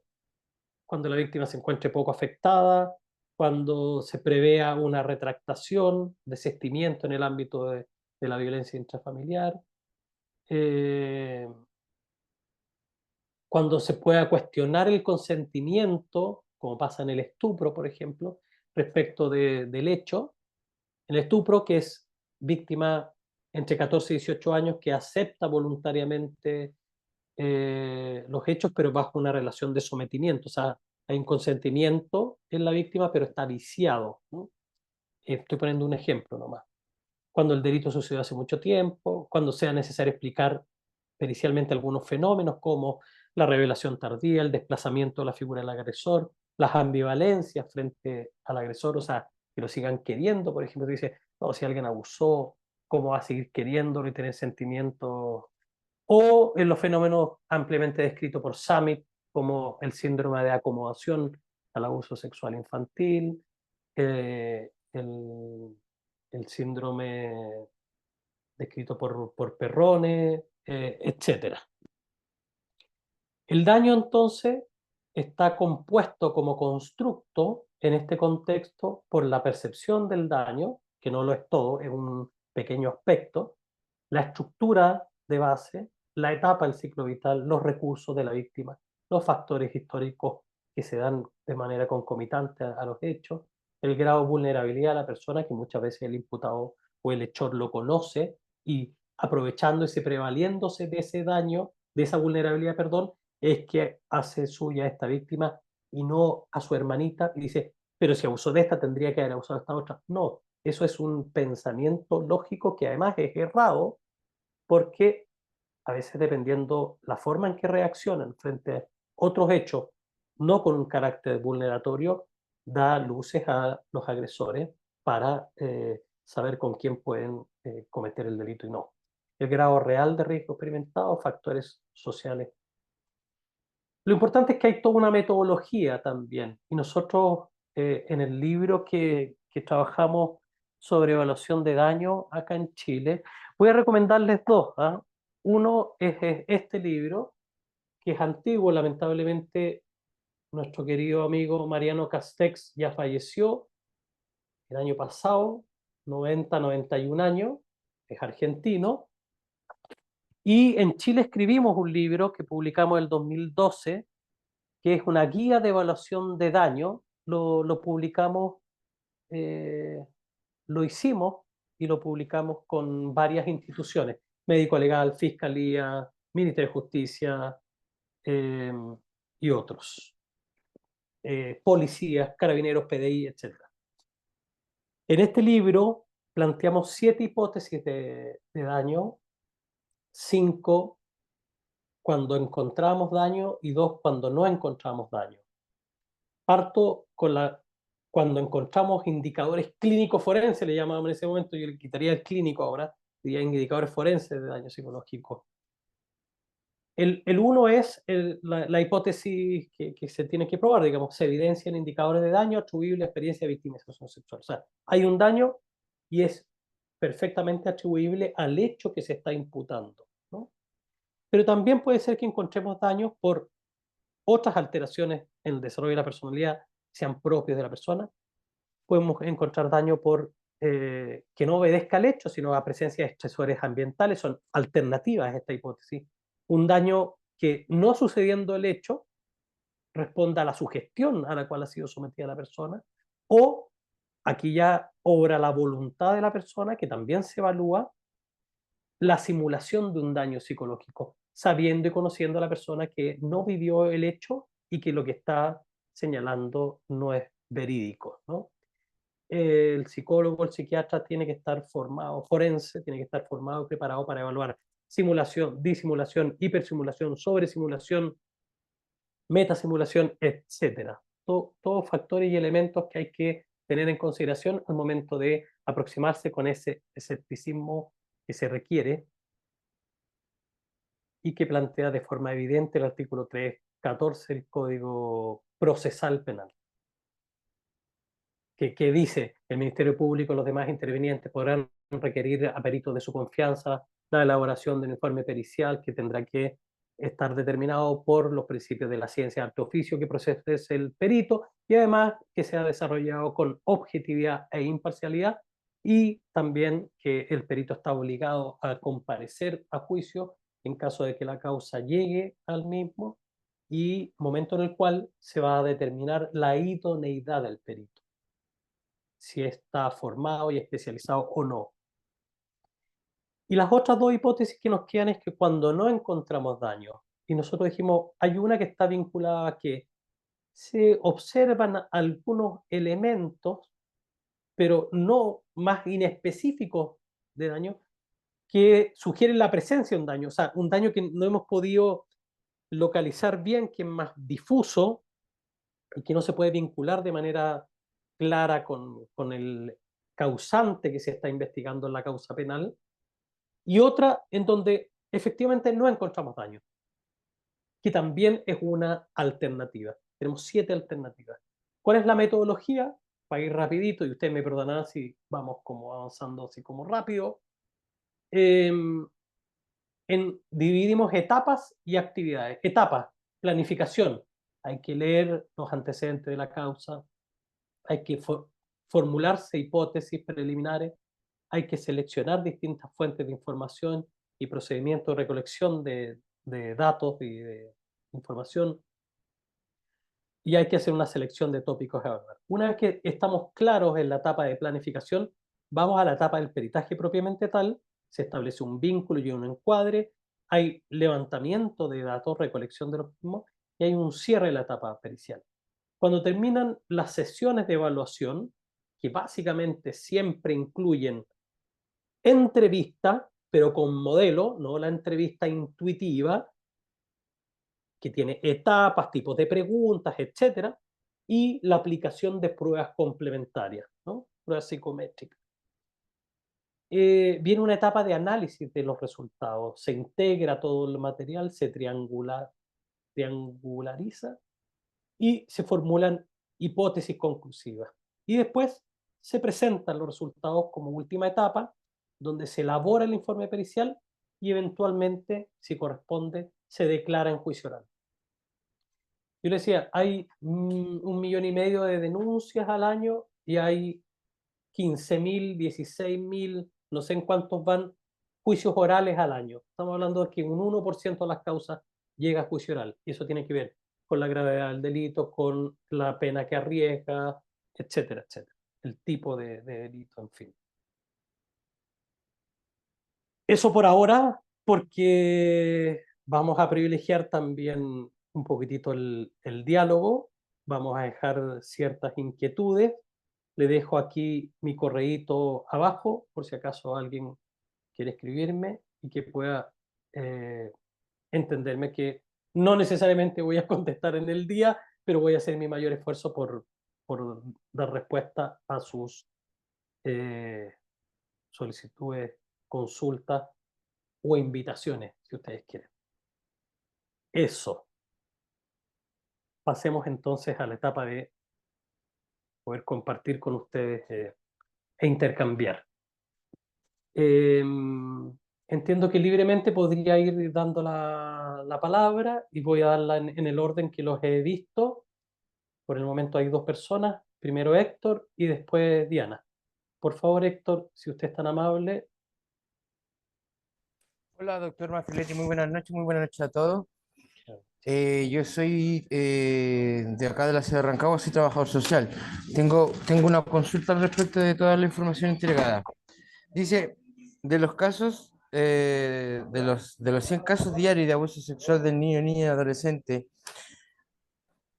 Cuando la víctima se encuentre poco afectada, cuando se prevea una retractación, desistimiento en el ámbito de la violencia intrafamiliar, eh, cuando se pueda cuestionar el consentimiento, como pasa en el estupro, por ejemplo, respecto del hecho. El estupro, que es víctima entre 14 y 18 años que acepta voluntariamente los hechos, pero bajo una relación de sometimiento. O sea, hay un consentimiento en la víctima, pero está viciado, ¿no? Estoy poniendo un ejemplo nomás. Cuando el delito sucedió hace mucho tiempo, cuando sea necesario explicar pericialmente algunos fenómenos como la revelación tardía, el desplazamiento de la figura del agresor, las ambivalencias frente al agresor, o sea, que lo sigan queriendo, por ejemplo, dice, no, si alguien abusó, ¿cómo va a seguir queriéndolo y tener sentimientos? O en los fenómenos ampliamente descritos por Summit, como el síndrome de acomodación al abuso sexual infantil, eh, el, el síndrome descrito por Perrone, etcétera. El daño entonces está compuesto como constructo en este contexto por la percepción del daño, que no lo es todo, es un pequeño aspecto, la estructura de base, la etapa del ciclo vital, los recursos de la víctima, los factores históricos que se dan de manera concomitante a los hechos, el grado de vulnerabilidad de la persona, que muchas veces el imputado o el hechor lo conoce y aprovechándose, prevaliéndose de ese daño, de esa vulnerabilidad, perdón, es que hace suya a esta víctima y no a su hermanita y dice, pero si abusó de esta tendría que haber abusado de esta otra. No, eso es un pensamiento lógico que además es errado porque a veces dependiendo la forma en que reaccionan frente a otros hechos, no con un carácter vulneratorio, da luces a los agresores para saber con quién pueden cometer el delito y no. El grado real de riesgo experimentado, factores sociales. Lo importante es que hay toda una metodología también, y nosotros en el libro que trabajamos sobre evaluación de daño acá en Chile, voy a recomendarles dos. ¿Ah? Uno es este libro, que es antiguo, lamentablemente nuestro querido amigo Mariano Castex ya falleció el año pasado, 91 años, es argentino, y en Chile escribimos un libro que publicamos en el 2012 que es una guía de evaluación de daño, lo publicamos, eh, lo hicimos y lo publicamos con varias instituciones, Médico Legal, Fiscalía, Ministerio de Justicia eh, y otros, policías, carabineros, PDI, etc. En este libro planteamos 7 hipótesis de daño, 5 cuando encontramos daño y 2 cuando no encontramos daño. Parto con cuando encontramos indicadores clínicos forenses, le llamábamos en ese momento, yo le quitaría el clínico ahora, diría indicadores forenses de daño psicológico. El uno es la hipótesis que se tiene que probar, digamos, se evidencian indicadores de daño atribuible a experiencia de victimización sexual. O sea, hay un daño y es perfectamente atribuible al hecho que se está imputando, ¿no? Pero también puede ser que encontremos daños por otras alteraciones en el desarrollo de la personalidad, sean propios de la persona. Podemos encontrar daño por que no obedezca al hecho, sino a presencia de estresores ambientales, son alternativas a esta hipótesis. Un daño que no sucediendo el hecho responda a la sugestión a la cual ha sido sometida la persona, o aquí ya obra la voluntad de la persona, que también se evalúa la simulación de un daño psicológico, sabiendo y conociendo a la persona que no vivió el hecho y que lo que está señalando no es verídico, ¿no? El psicólogo, el psiquiatra tiene que estar formado, forense, tiene que estar formado y preparado para evaluar simulación, disimulación, hipersimulación, sobresimulación, metasimulación, etcétera. Todos factores y elementos que hay que tener en consideración al momento de aproximarse con ese escepticismo que se requiere y que plantea de forma evidente el artículo 314 del Código Procesal Penal, que dice el Ministerio Público y los demás intervinientes podrán requerir a peritos de su confianza la elaboración de un informe pericial que tendrá que estar determinado por los principios de la ciencia arte oficio que procese el perito y además que sea desarrollado con objetividad e imparcialidad y también que el perito está obligado a comparecer a juicio en caso de que la causa llegue al mismo y momento en el cual se va a determinar la idoneidad del perito, si está formado y especializado o no. Y las otras dos hipótesis que nos quedan es que cuando no encontramos daño, y nosotros dijimos, hay una que está vinculada a que se observan algunos elementos, pero no más inespecíficos de daño, que sugieren la presencia de un daño, o sea, un daño que no hemos podido localizar bien, que es más difuso y que no se puede vincular de manera clara con el causante que se está investigando en la causa penal, y otra en donde efectivamente no encontramos daño. que también es una alternativa. Tenemos 7 alternativas. ¿Cuál es la metodología? Para ir rapidito, y ustedes me perdonarán si vamos como avanzando así como rápido. Dividimos etapas y actividades. Etapas, planificación. Hay que leer los antecedentes de la causa, hay que formularse hipótesis preliminares, hay que seleccionar distintas fuentes de información y procedimientos de recolección de datos y de información, y hay que hacer una selección de tópicos a evaluar. Una vez que estamos claros en la etapa de planificación, vamos a la etapa del peritaje propiamente tal, se establece un vínculo y un encuadre, hay levantamiento de datos, recolección de los mismos, y hay un cierre de la etapa pericial. Cuando terminan las sesiones de evaluación, que básicamente siempre incluyen entrevista, pero con modelo, no la entrevista intuitiva, que tiene etapas, tipos de preguntas, etcétera, y la aplicación de pruebas complementarias, ¿no? Pruebas psicométricas. Viene una etapa de análisis de los resultados, se integra todo el material, se triangulariza y se formulan hipótesis conclusivas. Y después se presentan los resultados como última etapa, donde se elabora el informe pericial y eventualmente, si corresponde, se declara en juicio oral. Yo le decía, hay 1,5 millones de denuncias al año y hay 15.000, 16.000, no sé en cuántos van, juicios orales al año. Estamos hablando de que un 1% de las causas llega a juicio oral. Y eso tiene que ver con la gravedad del delito, con la pena que arriesga, etcétera, etcétera. El tipo de delito, en fin. Eso por ahora, porque vamos a privilegiar también un poquitito el diálogo, vamos a dejar ciertas inquietudes. Le dejo aquí mi correíto abajo, por si acaso alguien quiere escribirme y que pueda entenderme que no necesariamente voy a contestar en el día, pero voy a hacer mi mayor esfuerzo por dar respuesta a sus eh, solicitudes, consultas o invitaciones, si ustedes quieren. Eso. Pasemos entonces a la etapa de poder compartir con ustedes e intercambiar. Entiendo que libremente podría ir dando la palabra y voy a darla en el orden que los he visto. Por el momento hay 2 personas, primero Héctor y después Diana. Por favor, Héctor, si usted es tan amable. Hola, doctor Mafiletti, muy buenas noches a todos. Yo soy de acá de la ciudad de Rancagua, soy trabajador social. Tengo una consulta al respecto de toda la información entregada. Dice, de los casos, de los 100 casos diarios de abuso sexual del niño, niña y adolescente,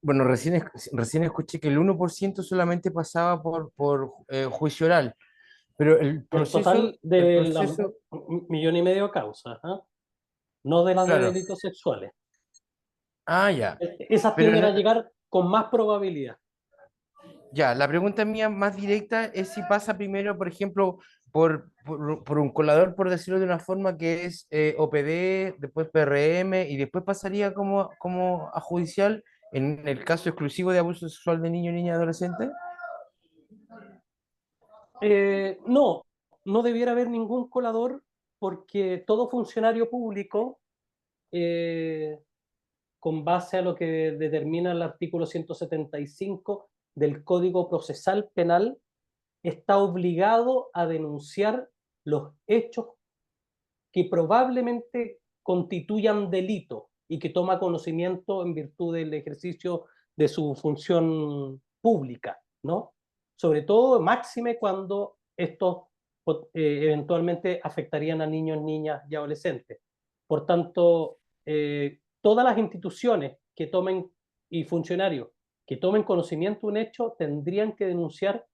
bueno, recién escuché que el 1% solamente pasaba por juicio oral, pero El total el de la proceso, 1,5 millones de causas, ¿eh? No de las de claro, delitos sexuales. ya, Esas pero tienden no, a llegar con más probabilidad. ya, la pregunta mía más directa es si pasa primero, por ejemplo, por un colador, por decirlo de una forma, que es OPD, después PRM, y después pasaría como a judicial en el caso exclusivo de abuso sexual de niño, niña, adolescente. No, no debiera haber ningún colador porque todo funcionario público, eh, con base a lo que determina el artículo 175 del Código Procesal Penal, está obligado a denunciar los hechos que probablemente constituyan delito y que toma conocimiento en virtud del ejercicio de su función pública, ¿no? Sobre todo, máxime cuando estos eventualmente afectarían a niños, niñas y adolescentes. Por tanto, todas las instituciones que tomen y funcionarios que tomen conocimiento de un hecho tendrían que denunciar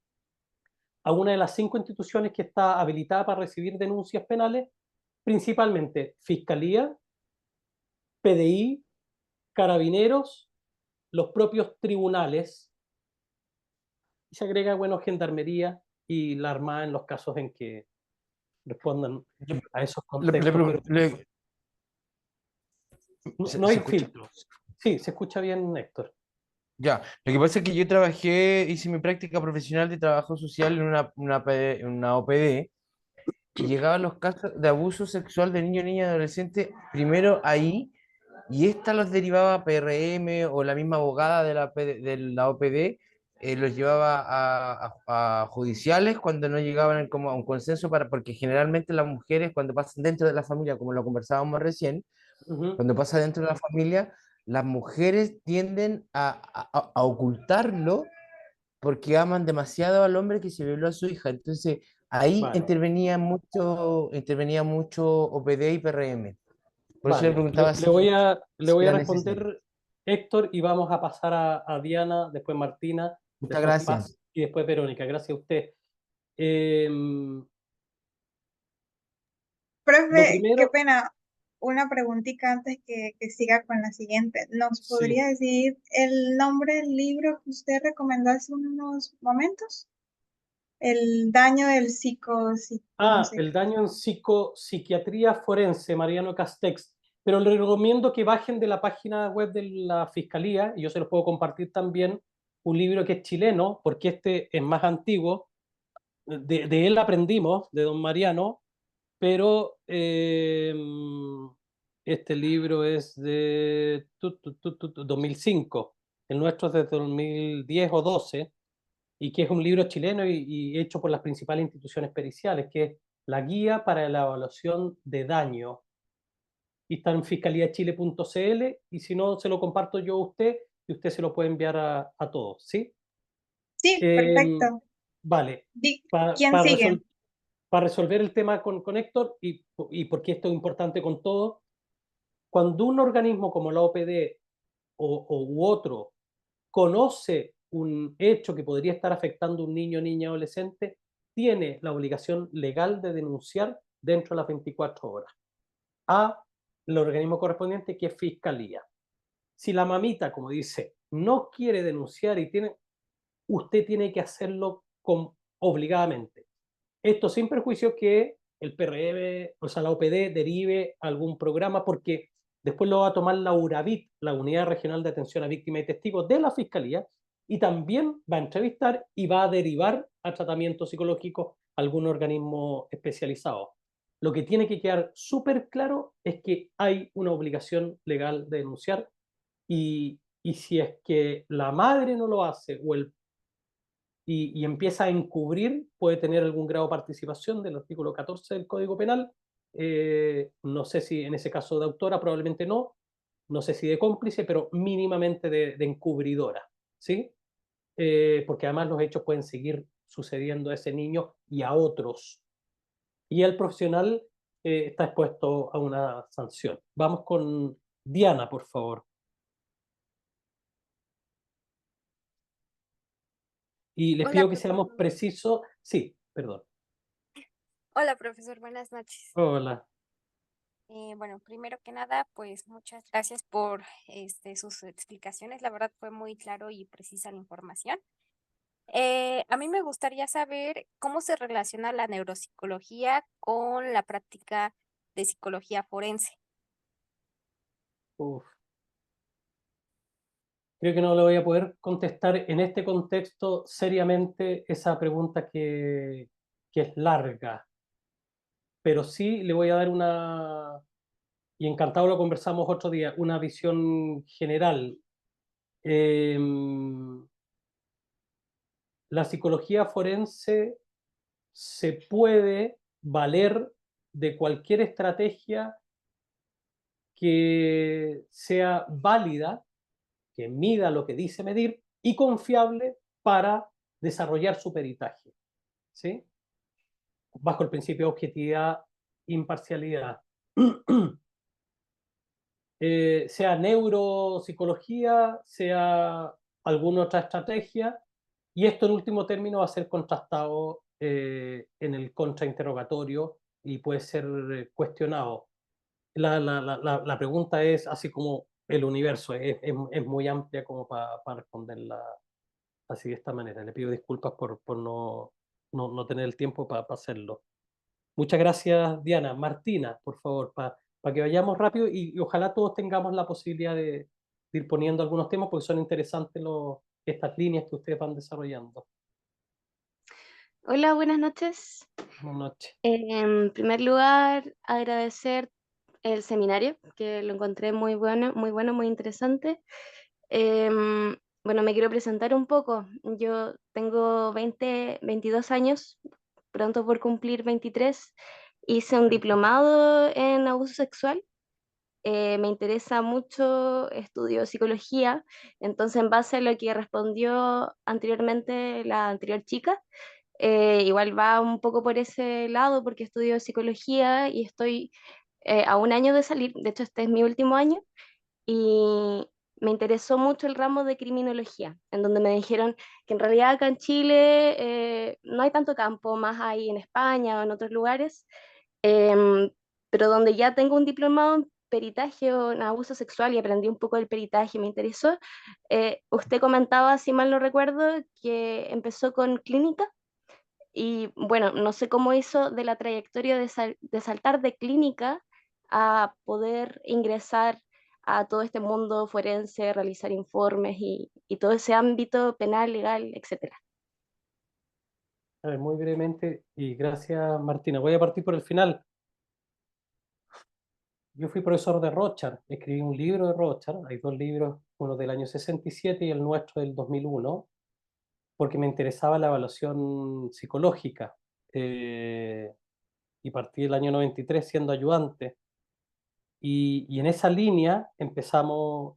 a una de las 5 instituciones que está habilitada para recibir denuncias penales, principalmente Fiscalía, PDI, Carabineros, los propios tribunales, y se agrega, bueno, Gendarmería y la Armada en los casos en que respondan Yo a esos le, le contextos. pregun- le- No se hay escucha? filtro. Sí, se escucha bien, Héctor. Ya, lo que pasa es que yo hice mi práctica profesional de trabajo social en en una OPD y llegaban los casos de abuso sexual de niños, niñas y adolescentes primero ahí y esta los derivaba a PRM o la misma abogada de de la OPD, los llevaba a judiciales cuando no llegaban como a un consenso porque generalmente las mujeres cuando pasan dentro de la familia, como lo conversábamos recién, Ujú. cuando pasa dentro de la familia, las mujeres tienden a ocultarlo porque aman demasiado al hombre que se violó a su hija. Entonces, ahí Vale, intervenía mucho OPD y PRM. Por eso le vale. preguntaba Le si voy a era necesario. responder, Héctor, y vamos a pasar a Diana, después Martina, Muchas después gracias. Paz y después Verónica. Gracias a usted. Eh, lo Profe, qué primero, pena. Una preguntita antes que siga con la siguiente. ¿Nos sí. podría decir el nombre del libro que usted recomendó hace unos momentos? El daño del no sé El qué. daño en psiquiatría forense, Mariano Castex. Pero les recomiendo que bajen de la página web de la Fiscalía, y yo se los puedo compartir también, un libro que es chileno, porque este es más antiguo. De él aprendimos, de don Mariano, pero este libro es de 2005. El nuestro es de 2010 o 12 y que es un libro chileno y hecho por las principales instituciones periciales, que es la Guía para la Evaluación de Daño. Y está en fiscaliachile.cl y si no, se lo comparto yo a usted y usted se lo puede enviar a todos, ¿sí? Sí, Eh, perfecto. vale, Di- para ¿Quién sigue? resolver el tema con Héctor y por qué esto es importante con todo, cuando un organismo como la OPD u otro conoce un hecho que podría estar afectando a un niño, niña, adolescente, tiene la obligación legal de denunciar dentro de las 24 horas a el organismo correspondiente, que es Fiscalía. Si la mamita, como dice, no quiere denunciar usted tiene que hacerlo obligadamente. Esto sin perjuicio que el PRM, o sea, la OPD derive algún programa, porque después lo va a tomar la URAVIT, la Unidad Regional de Atención a Víctimas y Testigos de la Fiscalía, y también va a entrevistar y va a derivar a tratamiento psicológico a algún organismo especializado. Lo que tiene que quedar súper claro es que hay una obligación legal de denunciar y si es que la madre no lo hace y empieza a encubrir, puede tener algún grado de participación del artículo 14 del Código Penal. No sé si en ese caso de autora, probablemente no. No sé si de cómplice, pero mínimamente de encubridora, ¿sí? Porque además los hechos pueden seguir sucediendo a ese niño y a otros. Y el profesional está expuesto a una sanción. Vamos con Diana, por favor. Y les Hola, pido que seamos precisos. Sí, perdón. hola, profesor, buenas noches. Hola. Bueno, primero que nada, pues muchas gracias por sus explicaciones. La verdad fue muy claro y precisa la información. A mí me gustaría saber cómo se relaciona la neuropsicología con la práctica de psicología forense. Uf. Creo que no le voy a poder contestar en este contexto seriamente esa pregunta que es larga, pero sí le voy a dar y encantado lo conversamos otro día, una visión general. Eh, la psicología forense se puede valer de cualquier estrategia que sea válida, que mida lo que dice medir y confiable para desarrollar su peritaje, ¿sí? Bajo el principio de objetividad, imparcialidad. Sea neuropsicología, sea alguna otra estrategia, y esto en último término va a ser contrastado en el contrainterrogatorio y puede ser cuestionado. La pregunta es así como el universo, es muy amplia como para responderla así de esta manera. Le pido disculpas por no tener el tiempo para hacerlo. Muchas gracias, Diana. Martina, por favor, para que vayamos rápido y ojalá todos tengamos la posibilidad de ir poniendo algunos temas porque son interesantes estas líneas que ustedes van desarrollando. Hola, buenas noches. Buenas noches. En primer lugar, agradecer el seminario, que lo encontré muy bueno, muy interesante. Bueno, me quiero presentar un poco. Yo tengo 22 años, pronto por cumplir 23. Hice un diplomado en abuso sexual. Me interesa mucho, estudio psicología, entonces en base a lo que respondió anteriormente la anterior chica, igual va un poco por ese lado porque estudio psicología y estoy a un año de salir, de hecho este es mi último año, y me interesó mucho el ramo de criminología, en donde me dijeron que en realidad acá en Chile no hay tanto campo, más hay en España o en otros lugares, em, pero donde ya tengo un diplomado en peritaje o en abuso sexual y aprendí un poco del peritaje, me interesó. Usted comentaba, si mal no recuerdo, que empezó con clínica y bueno, no sé cómo hizo de la trayectoria de saltar de clínica a poder ingresar a todo este mundo forense, realizar informes y todo ese ámbito penal, legal, etcétera. A ver, muy brevemente, y gracias Martina. Voy a partir por el final. Yo fui profesor de Rothschild, escribí un libro de Rothschild, hay dos libros, uno del año 67 y el nuestro del 2001, porque me interesaba la evaluación psicológica. Y partí el año 93 siendo ayudante. Y en esa línea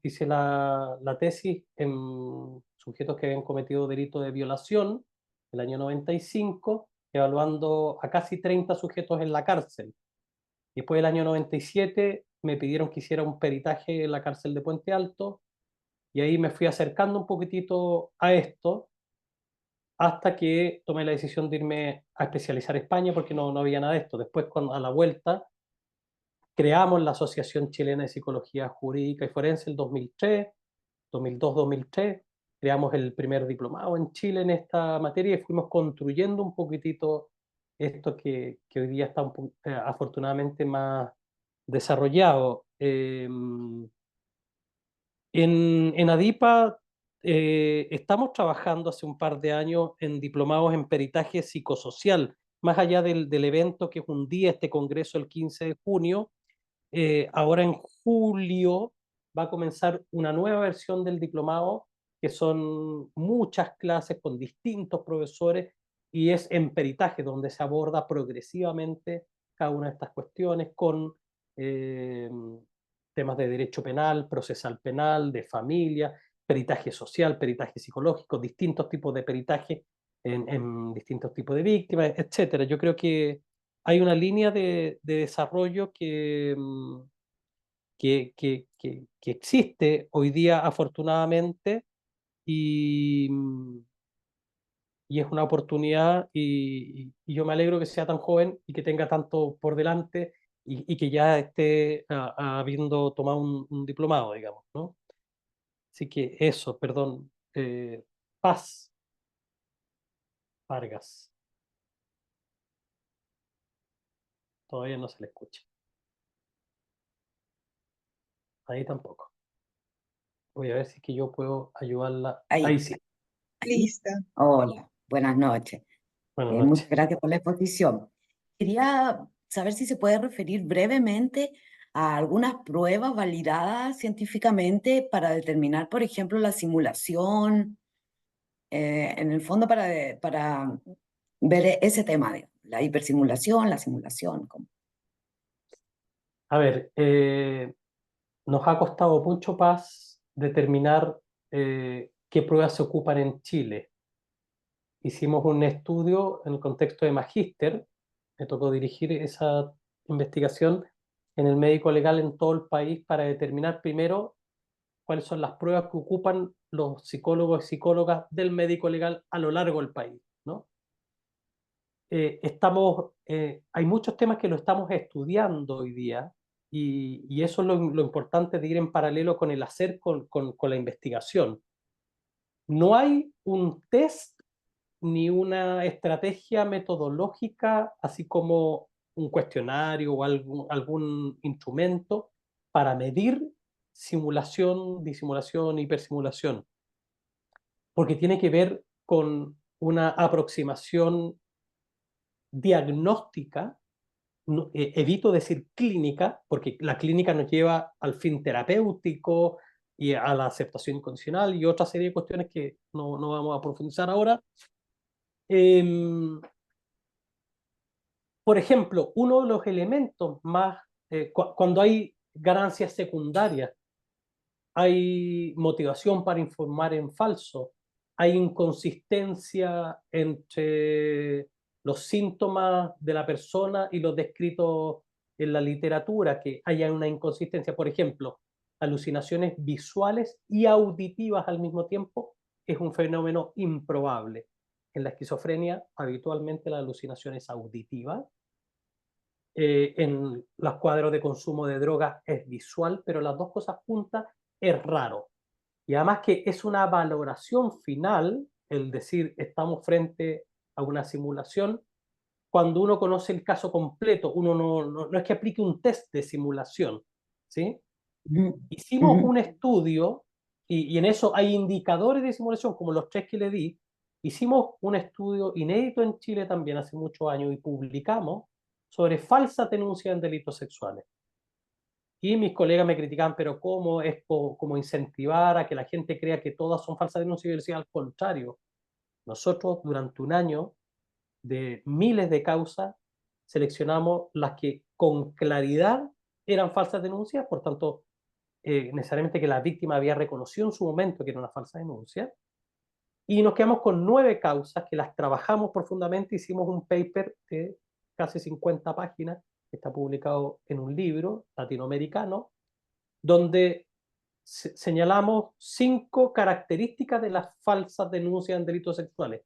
hice la tesis en sujetos que habían cometido delito de violación, el año 95, evaluando a casi 30 sujetos en la cárcel. Y después del año 97 me pidieron que hiciera un peritaje en la cárcel de Puente Alto, y ahí me fui acercando un poquitito a esto, hasta que tomé la decisión de irme a especializar en España porque no había nada de esto. Después, a la vuelta, creamos la Asociación Chilena de Psicología Jurídica y Forense el 2003, 2002-2003, creamos el primer diplomado en Chile en esta materia y fuimos construyendo un poquitito esto que hoy día está afortunadamente más desarrollado. En ADIPA estamos trabajando hace un par de años en diplomados en peritaje psicosocial, más allá del evento que es un día, este congreso el 15 de junio. Ahora en julio va a comenzar una nueva versión del diplomado, que son muchas clases con distintos profesores, y es en peritaje, donde se aborda progresivamente cada una de estas cuestiones con eh, temas de derecho penal, procesal penal, de familia, peritaje social, peritaje psicológico, distintos tipos de peritaje en distintos tipos de víctimas, etcétera. Yo creo que hay una línea de desarrollo que existe hoy día afortunadamente y, y es una oportunidad y yo me alegro que sea tan joven y que tenga tanto por delante y que ya esté habiendo tomado un diplomado, digamos, ¿no? Así que eso, perdón. Paz Vargas. Todavía no se le escucha. Ahí tampoco. Voy a ver si es que yo puedo ayudarla. Ahí sí. Listo. Hola, buenas noches. Buenas Muchas noches. gracias por la exposición. Quería saber si se puede referir brevemente a algunas pruebas validadas científicamente para determinar, por ejemplo, la simulación, en el fondo para ver ese tema, la hipersimulación, la simulación. A ver, nos ha costado mucho Paz determinar qué pruebas se ocupan en Chile. Hicimos un estudio en el contexto de magíster, me tocó dirigir esa investigación en el médico legal en todo el país para determinar primero cuáles son las pruebas que ocupan los psicólogos y psicólogas del médico legal a lo largo del país, ¿no? Hay muchos temas que lo estamos estudiando hoy día y eso es lo importante de ir en paralelo con el hacer con la investigación. No hay un test ni una estrategia metodológica, así como un cuestionario o algún instrumento para medir simulación, disimulación, hipersimulación, porque tiene que ver con una aproximación diagnóstica. Evito decir clínica, porque la clínica nos lleva al fin terapéutico y a la aceptación incondicional y otra serie de cuestiones que no vamos a profundizar ahora. Por ejemplo, uno de los elementos más, cuando hay ganancias secundarias, hay motivación para informar en falso, hay inconsistencia entre los síntomas de la persona y los descritos en la literatura, que haya una inconsistencia. Por ejemplo, alucinaciones visuales y auditivas al mismo tiempo es un fenómeno improbable. En la esquizofrenia, habitualmente la alucinación es auditiva. En los cuadros de consumo de drogas es visual, pero las dos cosas juntas es raro. Y además que es una valoración final, el decir estamos frente a una simulación, cuando uno conoce el caso completo, uno no es que aplique un test de simulación, ¿sí? Ujú, Hicimos ujú. un estudio, y en eso hay indicadores de simulación, como los 3 que le di. Hicimos un estudio inédito en Chile también hace muchos años y publicamos sobre falsas denuncias en delitos sexuales. Y mis colegas me criticaban, pero ¿cómo es como incentivar a que la gente crea que todas son falsas denuncias? Y yo decía, al contrario, nosotros durante un año de miles de causas seleccionamos las que con claridad eran falsas denuncias, por tanto, necesariamente que la víctima había reconocido en su momento que era una falsa denuncia, y nos quedamos con 9 causas que las trabajamos profundamente, hicimos un paper de casi 50 páginas, que está publicado en un libro latinoamericano, donde señalamos 5 características de las falsas denuncias en delitos sexuales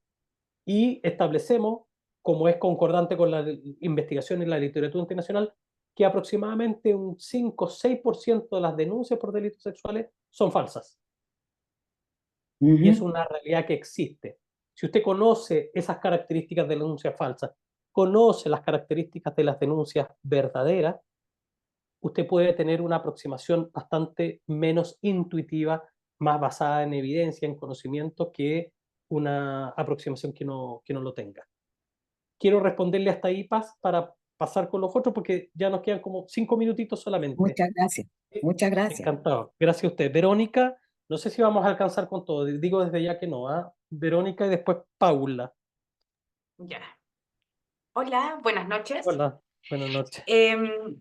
y establecemos, como es concordante con la investigación y la literatura internacional, que aproximadamente un 5 o 6% de las denuncias por delitos sexuales son falsas. Y es Ujú. una realidad que existe. Si usted conoce esas características de denuncias falsas, conoce las características de las denuncias verdaderas, usted puede tener una aproximación bastante menos intuitiva, más basada en evidencia, en conocimiento, que una aproximación que no lo tenga. Quiero responderle hasta ahí, Paz, para pasar con los otros, porque ya nos quedan como 5 minutitos solamente. Muchas gracias. Muchas gracias. Encantado. Gracias a usted. Verónica, no sé si vamos a alcanzar con todo. Digo desde ya que no. ¿Ah? Verónica y después Paula. Ya. Hola, buenas noches. Hola, buenas noches.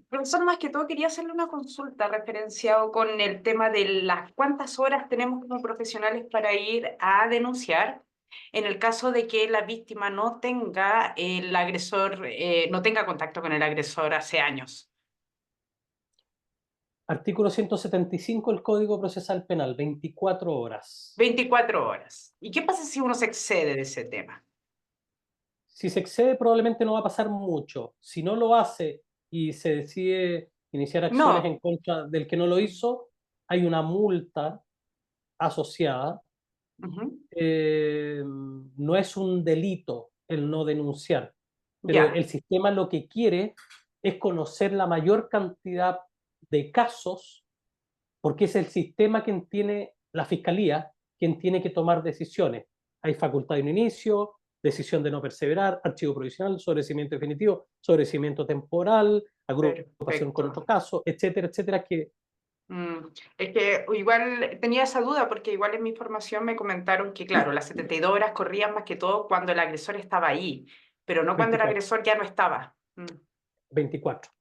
Profesor, más que todo quería hacerle una consulta referenciado con el tema de las cuántas horas tenemos como profesionales para ir a denunciar en el caso de que la víctima no tenga el agresor, no tenga contacto con el agresor hace años. Artículo 175 del Código Procesal Penal, 24 horas. 24 horas. ¿Y qué pasa si uno se excede de ese tema? Si se excede, probablemente no va a pasar mucho. Si no lo hace y se decide iniciar acciones No. en contra del que no lo hizo, hay una multa asociada. Ujú. No es un delito el no denunciar, pero Ya. el sistema lo que quiere es conocer la mayor cantidad de casos, porque es el sistema quien tiene, la fiscalía, quien tiene que tomar decisiones. Hay facultad de un inicio, decisión de no perseverar, archivo provisional, sobreseimiento definitivo, sobreseimiento temporal, agrupación con otro Perfecto. caso, etcétera, etcétera, que Es que igual tenía esa duda porque igual en mi formación me comentaron que, claro, las 72 horas corrían más que todo cuando el agresor estaba ahí, pero no cuando el 24, agresor ya no estaba. 24.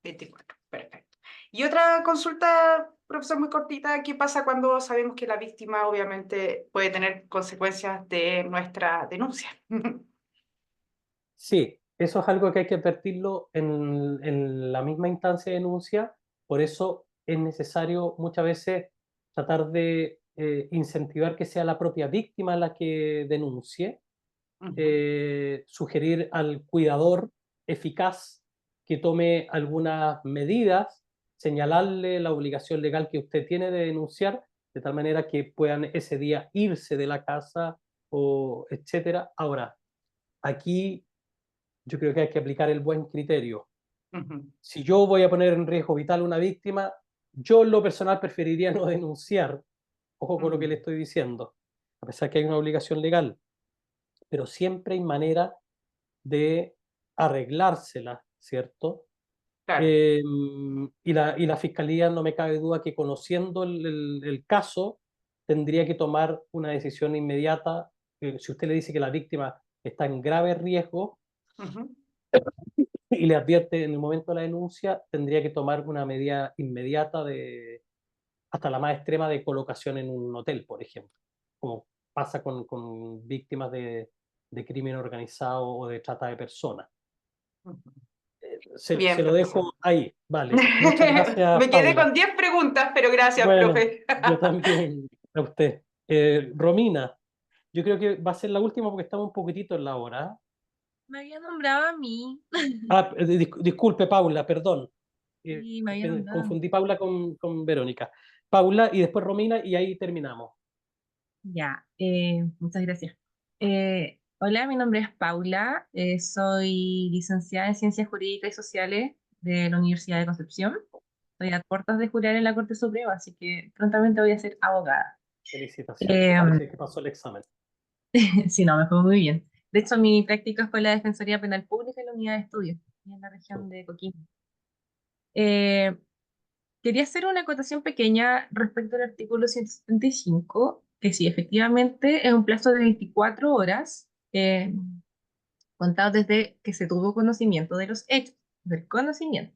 24, perfecto. Y otra consulta, profesor, muy cortita, ¿qué pasa cuando sabemos que la víctima obviamente puede tener consecuencias de nuestra denuncia? Sí, eso es algo que hay que advertirlo en la misma instancia de denuncia, por eso es necesario muchas veces tratar de incentivar que sea la propia víctima la que denuncie, Ujú. sugerir al cuidador eficaz que tome algunas medidas, señalarle la obligación legal que usted tiene de denunciar, de tal manera que puedan ese día irse de la casa o etcétera. Ahora, aquí yo creo que hay que aplicar el buen criterio. Ujú. Si yo voy a poner en riesgo vital a una víctima, yo en lo personal preferiría no denunciar, ojo con lo que le estoy diciendo, a pesar que hay una obligación legal, pero siempre hay manera de arreglársela, ¿cierto? Claro. Y la fiscalía, no me cabe duda que conociendo el caso, tendría que tomar una decisión inmediata. Si usted le dice que la víctima está en grave riesgo Ujú. y le advierte en el momento de la denuncia, tendría que tomar una medida inmediata hasta la más extrema de colocación en un hotel, por ejemplo, como pasa con víctimas de crimen organizado o de trata de personas. Ujú. Se Bien, lo profesor. dejo ahí, vale. Muchas gracias, Me quedé Paula. con 10 preguntas, pero gracias, Bueno, profe. yo también a usted. Romina, yo creo que va a ser la última porque estamos un poquitito en la hora. Me había nombrado a mí. Disculpe, Paula, perdón. Sí, me había nombrado. Confundí Paula con Verónica. Paula y después Romina y ahí terminamos. Ya, muchas gracias. Hola, mi nombre es Paula, soy licenciada en Ciencias Jurídicas y Sociales de la Universidad de Concepción. Estoy a puertas de jurar en la Corte Suprema, así que prontamente voy a ser abogada. Felicitaciones. Eh, Parece que pasó el examen. sí, no, me fue muy bien. De hecho, mi práctica fue en la Defensoría Penal Pública en la Unidad de Estudios, en la región de Coquimbo. Eh, Quería hacer una acotación pequeña respecto al artículo 175, que sí, efectivamente es un plazo de 24 horas, contado desde que se tuvo conocimiento de los hechos, del conocimiento,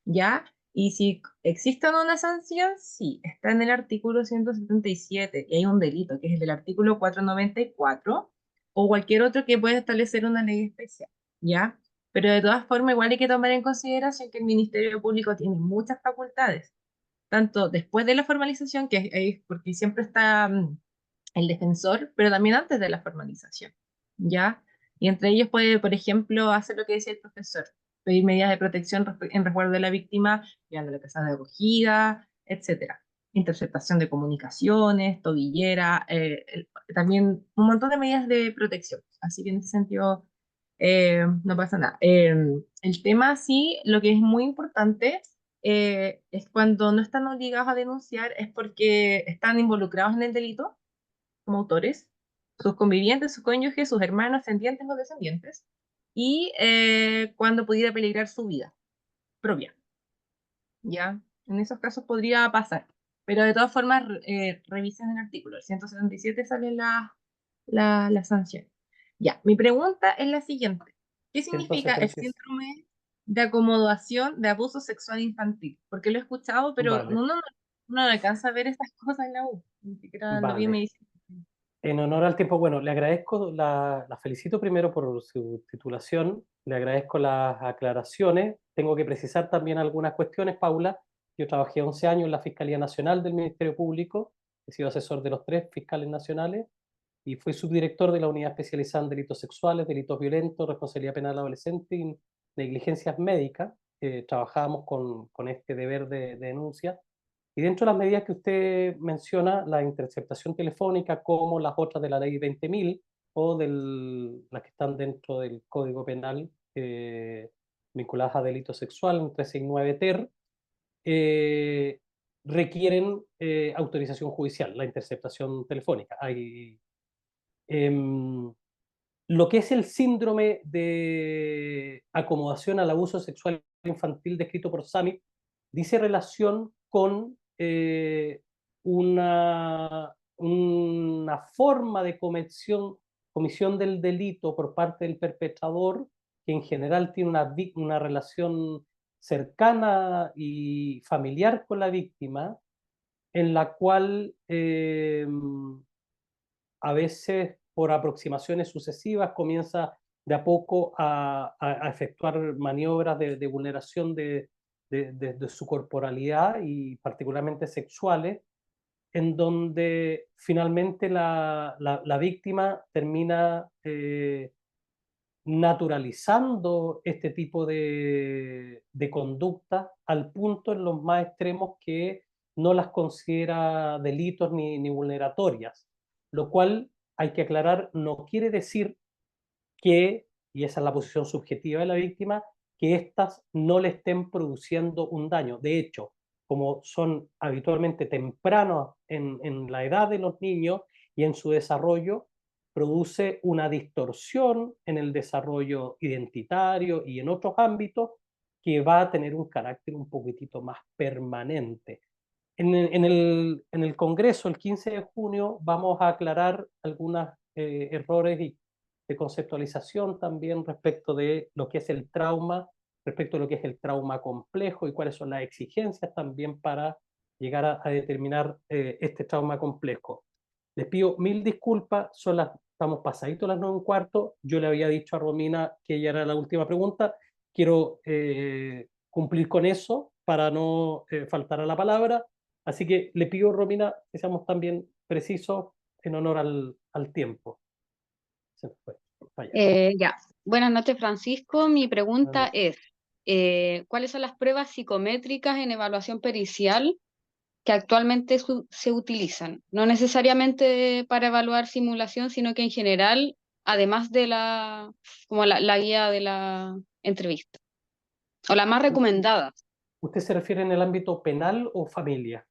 ¿ya? Y si existe o no una sanción, sí, está en el artículo 177 y hay un delito, que es el del artículo 494, o cualquier otro que pueda establecer una ley especial, ¿ya? Pero de todas formas, igual hay que tomar en consideración que el Ministerio Público tiene muchas facultades tanto después de la formalización, que es porque siempre está el defensor, pero también antes de la formalización, ¿ya? Y entre ellos puede, por ejemplo, hacer lo que decía el profesor, pedir medidas de protección en resguardo de la víctima, llevando la casa de acogida, etcétera. Interceptación de comunicaciones, tobillera, también un montón de medidas de protección. Así que en ese sentido no pasa nada. El tema sí, lo que es muy importante es cuando no están obligados a denunciar, es porque están involucrados en el delito como autores, sus convivientes, sus cónyuges, sus hermanos, ascendientes o descendientes, y cuando pudiera peligrar su vida propia, ¿ya? En esos casos podría pasar. Pero de todas formas, revisen el artículo. El 177 sale la sanción. Ya, mi pregunta es la siguiente. ¿Qué significa el 177. síndrome de acomodación de abuso sexual infantil? Porque lo he escuchado, pero Vale, uno no alcanza a ver estas cosas en la U. Ni siquiera lo vi en vale. medicina. En honor al tiempo, bueno, le agradezco, la felicito primero por su titulación, le agradezco las aclaraciones. Tengo que precisar también algunas cuestiones, Paula. Yo trabajé 11 años en la Fiscalía Nacional del Ministerio Público, he sido asesor de los 3 fiscales nacionales y fui subdirector de la Unidad Especializada en Delitos Sexuales, Delitos Violentos, Responsabilidad Penal Adolescente y Negligencias Médicas. Trabajábamos con este deber de denuncia. Y dentro de las medidas que usted menciona, la interceptación telefónica, como las otras de la ley 20.000 o las que están dentro del Código Penal vinculadas a delito sexual, un 369 TER, requieren autorización judicial, la interceptación telefónica. Em, lo que es el síndrome de acomodación al abuso sexual infantil descrito por Samit dice relación con una forma de comisión del delito por parte del perpetrador, que en general tiene una relación cercana y familiar con la víctima, en la cual a veces por aproximaciones sucesivas comienza de a poco a efectuar maniobras de vulneración de su corporalidad y particularmente sexuales, en donde finalmente la víctima termina naturalizando este tipo de conducta al punto en los más extremos que no las considera delitos ni vulneratorias, lo cual hay que aclarar no quiere decir que, y esa es la posición subjetiva de la víctima, que éstas no le estén produciendo un daño. De hecho, como son habitualmente tempranos en la edad de los niños y en su desarrollo, produce una distorsión en el desarrollo identitario y en otros ámbitos que va a tener un carácter un poquitito más permanente. En el Congreso, el 15 de junio, vamos a aclarar algunos errores de conceptualización también respecto de lo que es el trauma, respecto a lo que es el trauma complejo y cuáles son las exigencias también para llegar a determinar este trauma complejo. Les pido mil disculpas, estamos pasaditos las 9:15. Yo le había dicho a Romina que ella era la última pregunta. Quiero cumplir con eso para no faltar a la palabra. Así que le pido, Romina, que seamos también precisos en honor al tiempo. Se fue. Vaya. Ya. Buenas noches, Francisco. Mi pregunta Buenas es, ¿cuáles son las pruebas psicométricas en evaluación pericial que actualmente se utilizan? No necesariamente para evaluar simulación, sino que en general, además de como la guía de la entrevista, o la más recomendada. ¿Usted se refiere en el ámbito penal o familia?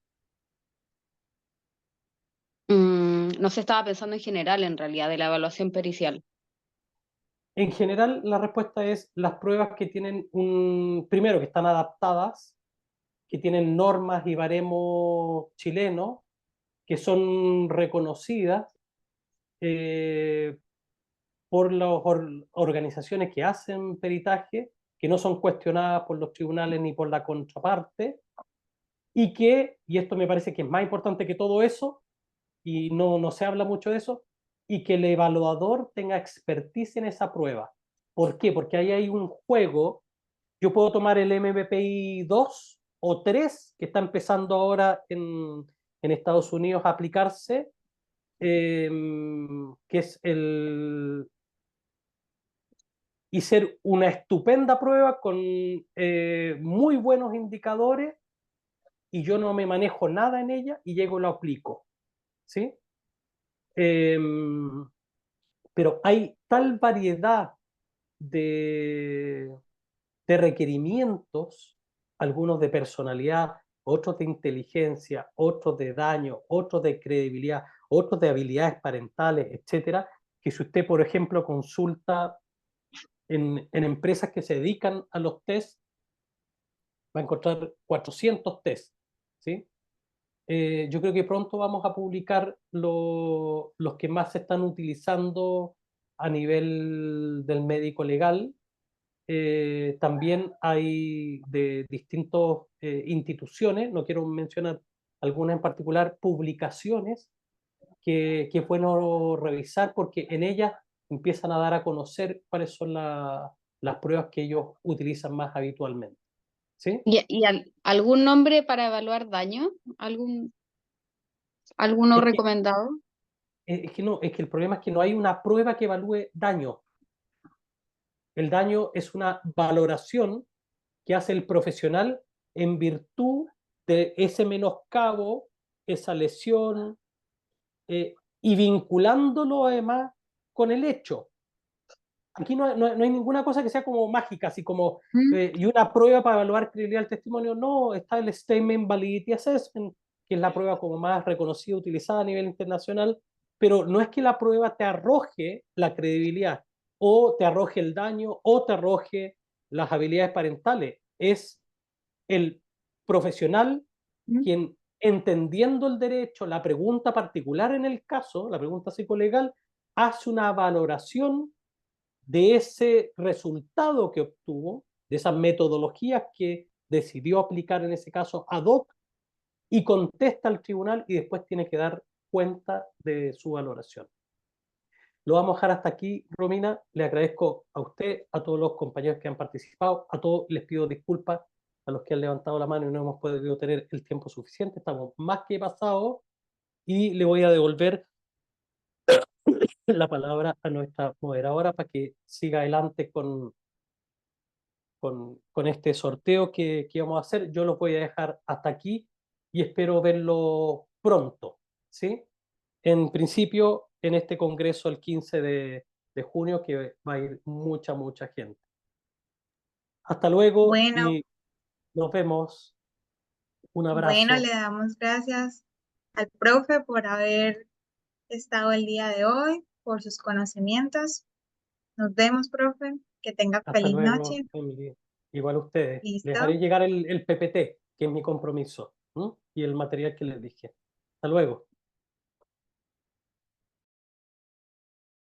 No se estaba pensando en general, en realidad, de la evaluación pericial. En general, la respuesta es las pruebas que tienen primero, que están adaptadas, que tienen normas y baremos chilenos, que son reconocidas por las organizaciones que hacen peritaje, que no son cuestionadas por los tribunales ni por la contraparte, y esto me parece que es más importante que todo eso, y no se habla mucho de eso, y que el evaluador tenga expertise en esa prueba. ¿Por qué? Porque ahí hay un juego. Yo puedo tomar el MBPI 2 o 3, que está empezando ahora en Estados Unidos a aplicarse, que es y ser una estupenda prueba con muy buenos indicadores, y yo no me manejo nada en ella y llego y lo aplico. ¿Sí? Pero hay tal variedad de, de requerimientos, algunos de personalidad, otros de inteligencia, otros de daño, otros de credibilidad, otros de habilidades parentales, etcétera, que si usted, por ejemplo, consulta en empresas que se dedican a los test, va a encontrar 400 test, ¿sí? Yo creo que pronto vamos a publicar los que más se están utilizando a nivel del médico legal. También hay de distintas instituciones, no quiero mencionar algunas en particular, publicaciones que es bueno revisar, porque en ellas empiezan a dar a conocer cuáles son las pruebas que ellos utilizan más habitualmente. ¿Sí? ¿Y algún nombre para evaluar daño? ¿Alguno Es que, recomendado? es que el problema es que no hay una prueba que evalúe daño. El daño es una valoración que hace el profesional en virtud de ese menoscabo, esa lesión, y vinculándolo además con el hecho. Aquí no hay ninguna cosa que sea como mágica, así como, y una prueba para evaluar credibilidad del testimonio. No, está el Statement Validity Assessment, que es la prueba como más reconocida, utilizada a nivel internacional, pero no es que la prueba te arroje la credibilidad, o te arroje el daño, o te arroje las habilidades parentales. Es el profesional quien, entendiendo el derecho, la pregunta particular en el caso, la pregunta psicolegal, hace una valoración de ese resultado que obtuvo, de esas metodologías que decidió aplicar en ese caso ad hoc, y contesta al tribunal y después tiene que dar cuenta de su valoración. Lo vamos a dejar hasta aquí, Romina. Le agradezco a usted, a todos los compañeros que han participado, a todos les pido disculpas a los que han levantado la mano y no hemos podido tener el tiempo suficiente. Estamos más que pasados, y le voy a devolver la palabra a nuestra moderadora para que siga adelante con este sorteo que vamos a hacer. Yo lo voy a dejar hasta aquí y espero verlo pronto, ¿sí? En principio, en este congreso el 15 de de junio, que va a ir mucha gente. Hasta luego Bueno, y nos vemos. Un bueno, abrazo. le damos gracias al profe por haber estado el día de hoy, por sus conocimientos. Nos vemos, profe. Que tenga Hasta feliz luego, noche. Emily. Igual a ustedes. Les haré ¿Listo? llegar el PPT, que es mi compromiso, ¿m? Y el material que les dije. Hasta luego.